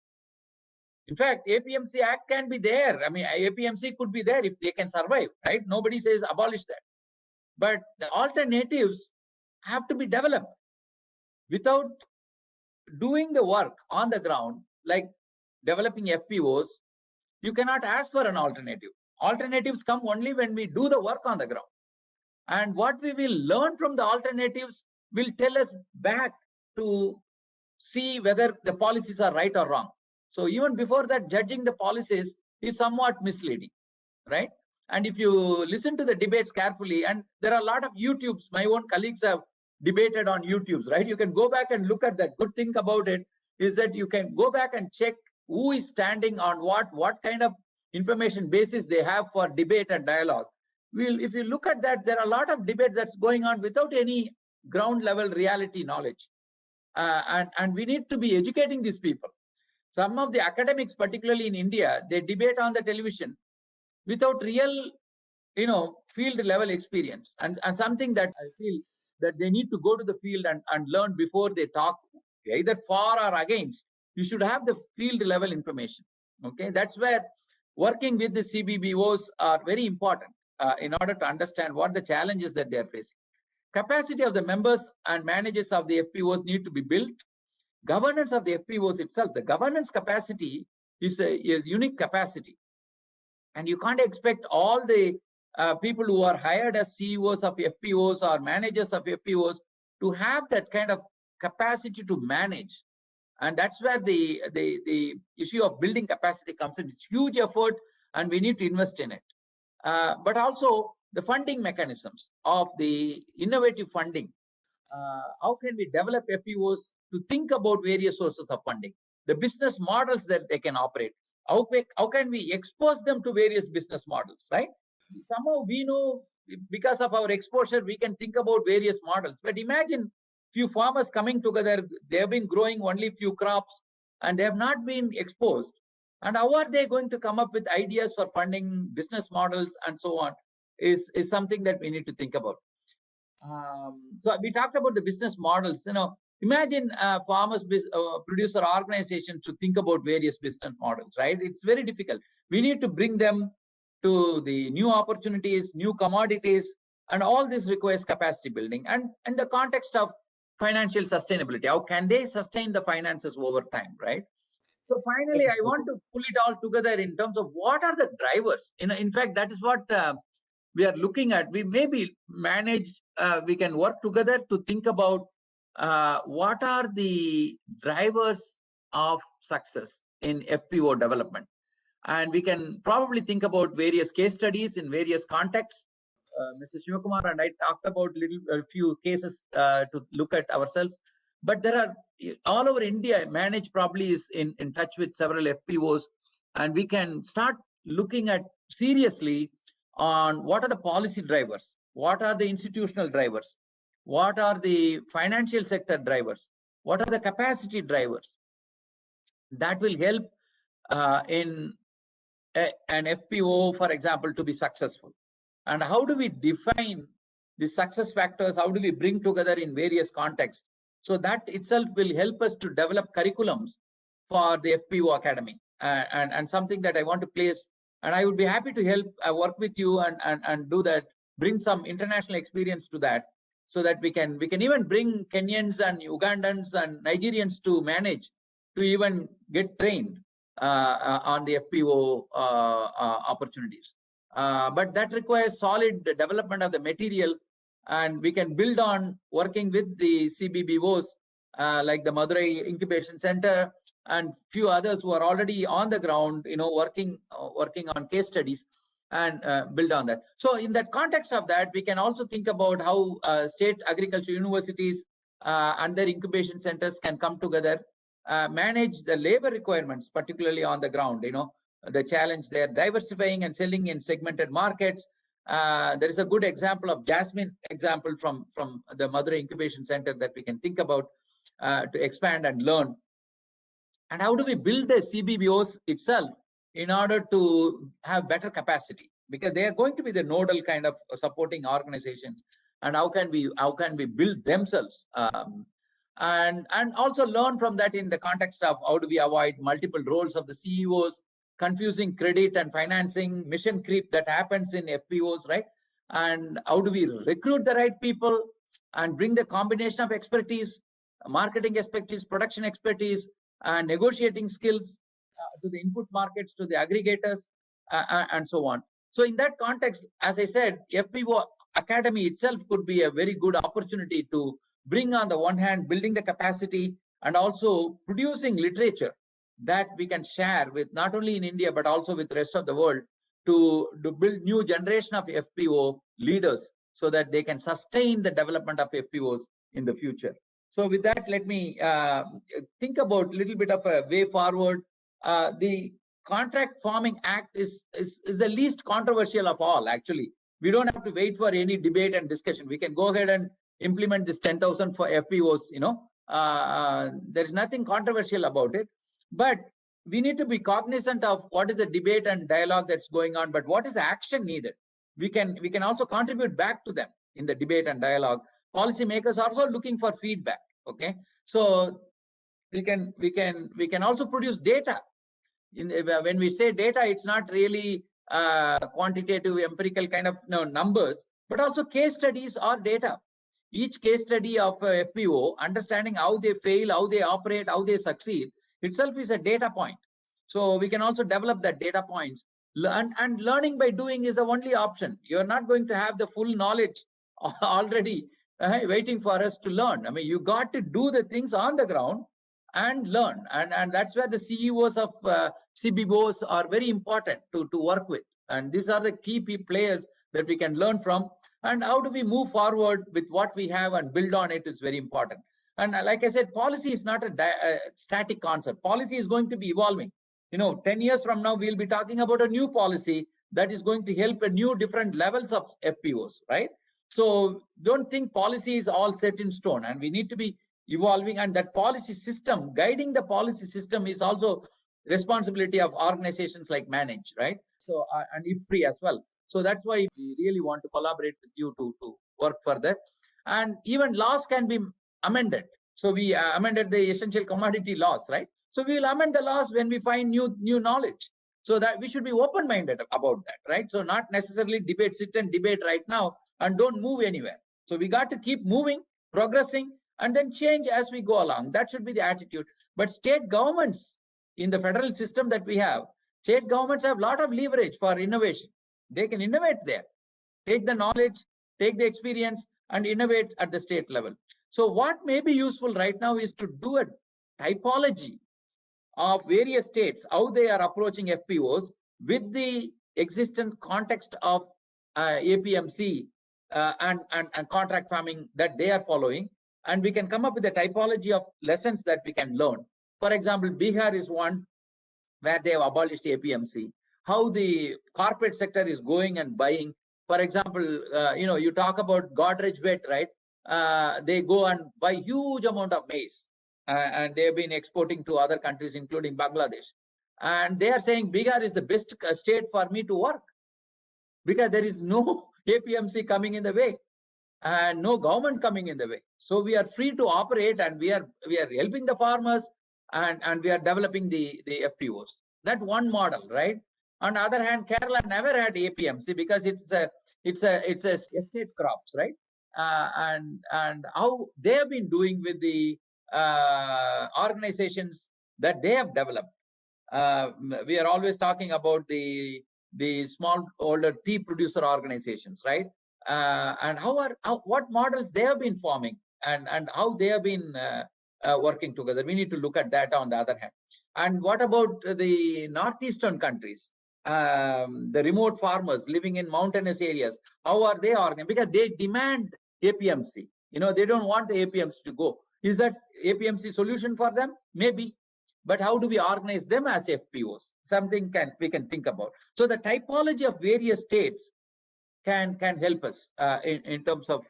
In fact, APMC Act can be there. I mean, APMC could be there if they can survive, right? Nobody says abolish that. But the alternatives have to be developed. Without doing the work on the ground, like developing FPOs, you cannot ask for an alternative. Alternatives come only when we do the work on the ground. And what we will learn from the alternatives will tell us back to see whether the policies are right or wrong. So even before that, judging the policies is somewhat misleading, right? And if you listen to the debates carefully, and there are a lot of YouTubes, my own colleagues have debated on YouTubes, right? You can go back and look at that. Good thing about it is that you can go back and check who is standing on what kind of information basis they have for debate and dialogue. If you look at that, there are a lot of debates that's going on without any ground level reality knowledge. And we need to be educating these people. Some of the academics, particularly in India, they debate on the television without real field level experience and something that I feel that they need to go to the field and learn before they talk either for or against. You should have the field level information. Okay, that's where working with the Cbpos are very important in order to understand what the challenges that they are facing. Capacity of the members and managers of the FPOs need to be built. Governance of the FPOs itself, the governance capacity is a unique capacity. And you can't expect all the people who are hired as CEOs of FPOs or managers of FPOs to have that kind of capacity to manage. And that's where the issue of building capacity comes in. It's huge effort and we need to invest in it. But also the funding mechanisms of the innovative funding. How can we develop FPOs to think about various sources of funding, the business models that they can operate? How can we expose them to various business models, right? Somehow we know because of our exposure, we can think about various models. But imagine few farmers coming together, they have been growing only few crops and they have not been exposed. And how are they going to come up with ideas for funding, business models, and so on is something that we need to think about. So we talked about the business models. Imagine farmers, producer organizations to think about various business models, right? It's very difficult. We need to bring them to the new opportunities, new commodities, and all this requires capacity building. And in the context of financial sustainability, how can they sustain the finances over time, right? So finally, I want to pull it all together in terms of what are the drivers. In fact, that is what we are looking at. We maybe manage, we can work together to think about what are the drivers of success in FPO development. And we can probably think about various case studies in various contexts. Mr. Shivakumar and I talked about a few cases to look at ourselves. But there are all over India, Manage probably is in touch with several FPOs, and we can start looking at seriously on what are the policy drivers, what are the institutional drivers, what are the financial sector drivers, what are the capacity drivers that will help in an FPO, for example, to be successful. And how do we define the success factors? How do we bring together in various contexts? So that itself will help us to develop curriculums for the FPO Academy, and something that I want to place. And I would be happy to help work with you and do that, bring some international experience to that, so that we can even bring Kenyans and Ugandans and Nigerians to manage, to even get trained on the FPO opportunities. But that requires solid development of the material, and we can build on working with the Cbpos like the Madurai Incubation Center and few others who are already on the ground, working on case studies, and build on that. So in that context of that, we can also think about how state agriculture universities and their incubation centers can come together, manage the labor requirements, particularly on the ground. The challenge there, diversifying and selling in segmented markets. There is a good example of Jasmine example from the Madurai Incubation Center that we can think about to expand and learn. And how do we build the Cbpos itself in order to have better capacity? Because they are going to be the nodal kind of supporting organizations. And how can we build themselves? And also learn from that in the context of how do we avoid multiple roles of the CEOs, confusing credit and financing, mission creep that happens in FPOs, right? And how do we recruit the right people and bring the combination of expertise, marketing expertise, production expertise, and negotiating skills to the input markets, to the aggregators, and so on. So in that context, as I said, FPO Academy itself could be a very good opportunity to bring, on the one hand, building the capacity and also producing literature that we can share with not only in India, but also with the rest of the world to build new generation of FPO leaders so that they can sustain the development of FPOs in the future. So with that, let me think about a little bit of a way forward. The Contract Farming Act is the least controversial of all, actually. We don't have to wait for any debate and discussion. We can go ahead and implement this 10,000 for FPOs, there's nothing controversial about it. But we need to be cognizant of what is the debate and dialogue that's going on, but what is the action needed? we can also contribute back to them in the debate and dialogue. Policymakers are also looking for feedback. Okay, so we can also produce data. When we say data, it's not really quantitative, empirical kind of numbers, but also case studies or data. Each case study of FPO, understanding how they fail, how they operate, how they succeed, itself is a data point. So we can also develop that data points. And learning by doing is the only option. You're not going to have the full knowledge already waiting for us to learn. I mean, you got to do the things on the ground and learn. And that's where the CEOs of Cbpos are very important to work with. And these are the key players that we can learn from. And how do we move forward with what we have and build on it is very important. And like I said, policy is not a static concept. Policy is going to be evolving. 10 years from now, we'll be talking about a new policy that is going to help a new different levels of FPOs, right? So don't think policy is all set in stone, and we need to be evolving. And that policy system, guiding the policy system, is also responsibility of organizations like Manage, right? So and IFPRI as well. So that's why we really want to collaborate with you to work further. And even laws can be amended. So we amended the essential commodity laws, right? So we will amend the laws when we find new knowledge. So that we should be open-minded about that, right? So not necessarily sit and debate right now and don't move anywhere. So we got to keep moving, progressing, and then change as we go along. That should be the attitude. But state governments in the federal system that we have, state governments have a lot of leverage for innovation. They can innovate there, take the knowledge, take the experience, and innovate at the state level. So what may be useful right now is to do a typology of various states, how they are approaching FPOs with the existent context of APMC and contract farming that they are following. And we can come up with a typology of lessons that we can learn. For example, Bihar is one where they have abolished APMC. How the corporate sector is going and buying. For example, you talk about Godrej Wet, right? They go and buy huge amount of maize, and they've been exporting to other countries, including Bangladesh. And they are saying Bihar is the best state for me to work because there is no APMC coming in the way and no government coming in the way. So we are free to operate, and we are helping the farmers, and we are developing the FPOs. That one model, right? On the other hand, Kerala never had APMC because it's a estate crops, right? And how they have been doing with the organizations that they have developed. We are always talking about the smallholder tea producer organizations, right? And what models they have been forming, and how they have been working together. We need to look at that on the other hand. And what about the northeastern countries, the remote farmers living in mountainous areas? How are they organized? Because they demand APMC. They don't want the APMC to go. Is that APMC solution for them? Maybe. But how do we organize them as FPOs? Something we can think about. So the typology of various states can help us in terms of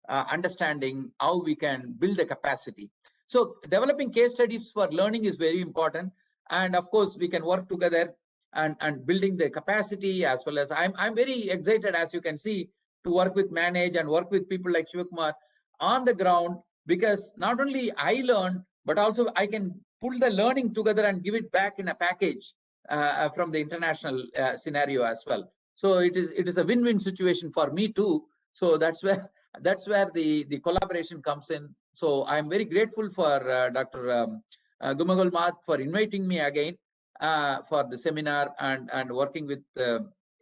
understanding how we can build the capacity. So developing case studies for learning is very important. And of course, we can work together and building the capacity, as well as I'm very excited, as you can see, to work with Manage and work with people like Shivakumar on the ground, because not only I learn, but also I can pull the learning together and give it back in a package from the international scenario as well. So it is a win-win situation for me too. So that's where the collaboration comes in. So I'm very grateful for Dr. GummagolmathDirector for inviting me again for the seminar and working with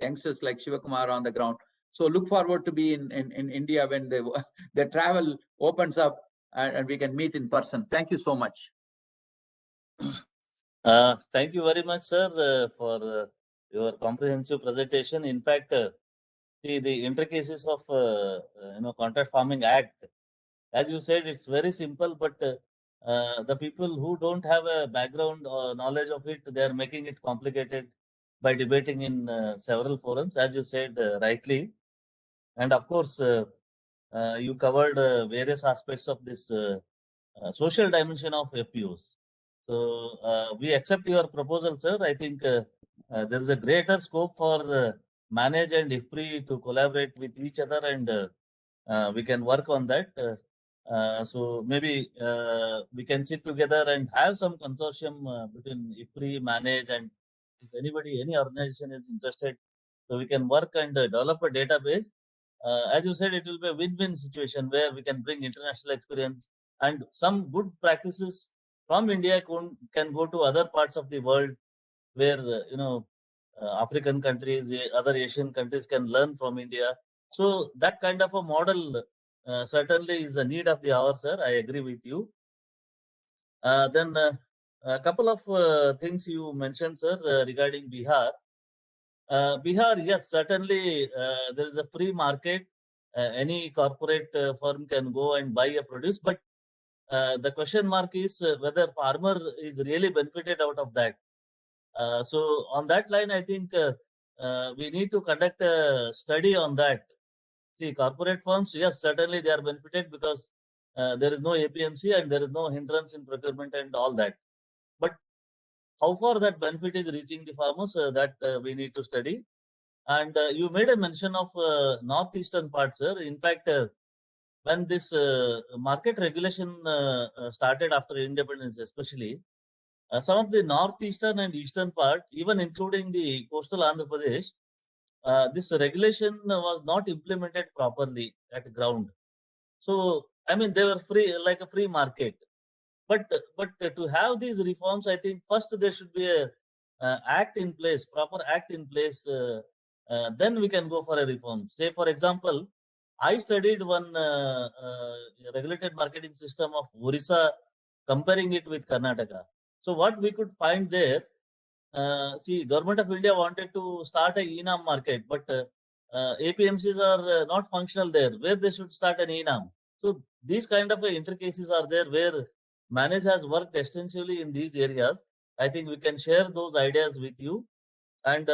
youngsters like Shivakumar on the ground. So look forward to be in India when the travel opens up and we can meet in person. Thank you so much. Thank you very much, sir, for your comprehensive presentation. In fact, the intricacies of Contract Farming Act, as you said, it's very simple, but the people who don't have a background or knowledge of it, they are making it complicated by debating in several forums, as you said rightly. And of course, you covered various aspects of this social dimension of FPOs. So we accept your proposal, sir. I think there is a greater scope for manage and IFPRI to collaborate with each other, and we can work on that. So maybe we can sit together and have some consortium between IFPRI, manage, and if anybody, any organization is interested, so we can work and develop a database. As you said, it will be a win-win situation where we can bring international experience and some good practices from India can go to other parts of the world where, African countries, other Asian countries can learn from India. So that kind of a model certainly is a need of the hour, sir. I agree with you. Then a couple of things you mentioned, sir, regarding Bihar. Bihar, yes, certainly there is a free market. Any corporate firm can go and buy a produce, but the question mark is whether farmer is really benefited out of that. So on that line, I think we need to conduct a study on that. See, corporate firms, yes, certainly they are benefited because there is no APMC and there is no hindrance in procurement and all that. But how far that benefit is reaching the farmers, that we need to study. And you made a mention of northeastern part, sir. In fact, when this market regulation started after independence, especially, some of the northeastern and eastern part, even including the coastal Andhra Pradesh, this regulation was not implemented properly at ground. So, I mean, they were free, like a free market. But to have these reforms, I think first there should be a act in place, proper act in place. Then we can go for a reform. Say, for example, I studied one regulated marketing system of Orissa, comparing it with Karnataka. So what we could find there, see, Government of India wanted to start a ENAM market, but APMCs are not functional there, where they should start an ENAM. So these kind of intricacies are there where Manage has worked extensively in these areas. I think we can share those ideas with you. And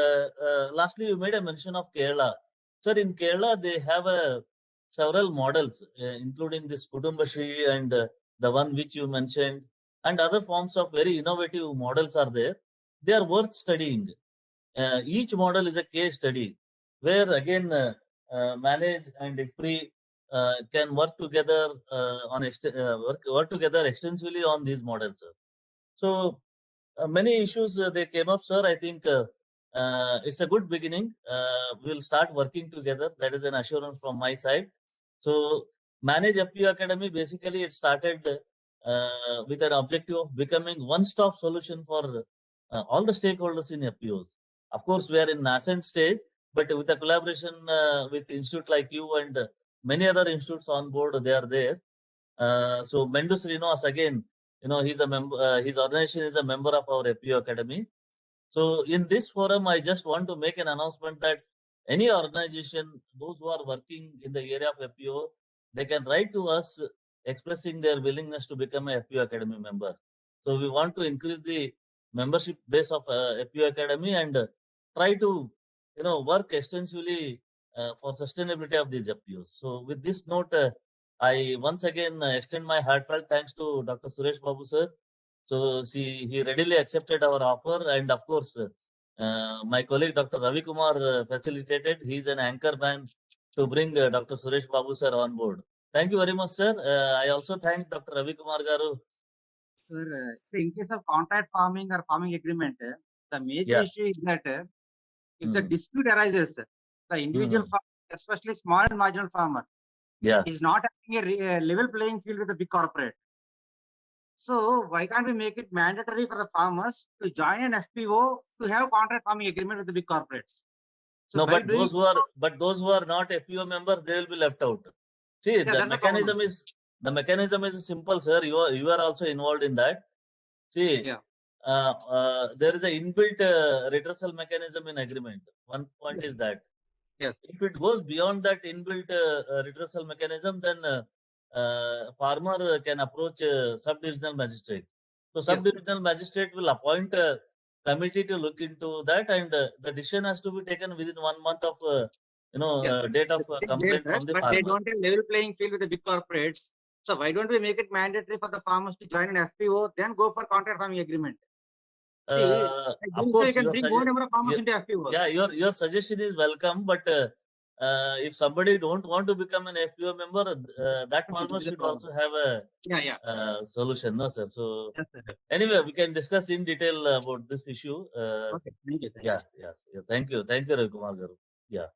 lastly, you made a mention of Kerala. Sir, in Kerala, they have several models, including this Kudumbashri and the one which you mentioned, and other forms of very innovative models are there. They are worth studying. Each model is a case study where again Manage and IFPRI can work together work together extensively on these models. Sir. So many issues they came up, sir. I think it's a good beginning. We'll start working together. That is an assurance from my side. So Manage FPO Academy, basically it started with an objective of becoming one-stop solution for all the stakeholders in FPOs. Of course, we are in nascent stage, but with a collaboration with institute like you and many other institutes on board, they are there. So Mendu Srinivas, again, he's a member. His organization is a member of our FPO Academy. So in this forum, I just want to make an announcement that any organization, those who are working in the area of FPO, they can write to us expressing their willingness to become a FPO Academy member. So we want to increase the membership base of FPO Academy and try to, work extensively for sustainability of these FPOs. So with this note, I once again extend my heartfelt thanks to Dr. Suresh Babu sir. So he readily accepted our offer, and of course, my colleague Dr. Ravi Kumar facilitated. He's an anchor man to bring Dr. Suresh Babu sir on board. Thank you very much, sir. I also thank Dr. Ravi Kumar Garu. Sir, so in case of contract farming or farming agreement, the major issue is that if the dispute arises, the individual farmer, especially small and marginal farmer, is not having a level playing field with the big corporate. So why can't we make it mandatory for the farmers to join an FPO to have contract farming agreement with the big corporates? So no, but those who are not FPO members, they will be left out. See, the mechanism is simple, sir. You are also involved in that. See, there is a inbuilt redressal mechanism in agreement. One point is that if it goes beyond that inbuilt redressal mechanism, then farmer can approach sub-divisional magistrate. So sub-divisional magistrate will appoint a committee to look into that, and the decision has to be taken within 1 month of date of complaint from the farmer. But they don't have level playing field with the big corporates. So why don't we make it mandatory for the farmers to join an FPO, then go for contract farming agreement? See, of course, you can your bring more number of farmers into FPOs. yeah, your suggestion is welcome, but if somebody don't want to become an FPO member, that farmer should also have a solution, no, sir? So Yes, sir. anyway, we can discuss in detail about this issue. Okay, thank you. Yeah. Thank you, Ravi Kumar Garu. Yeah.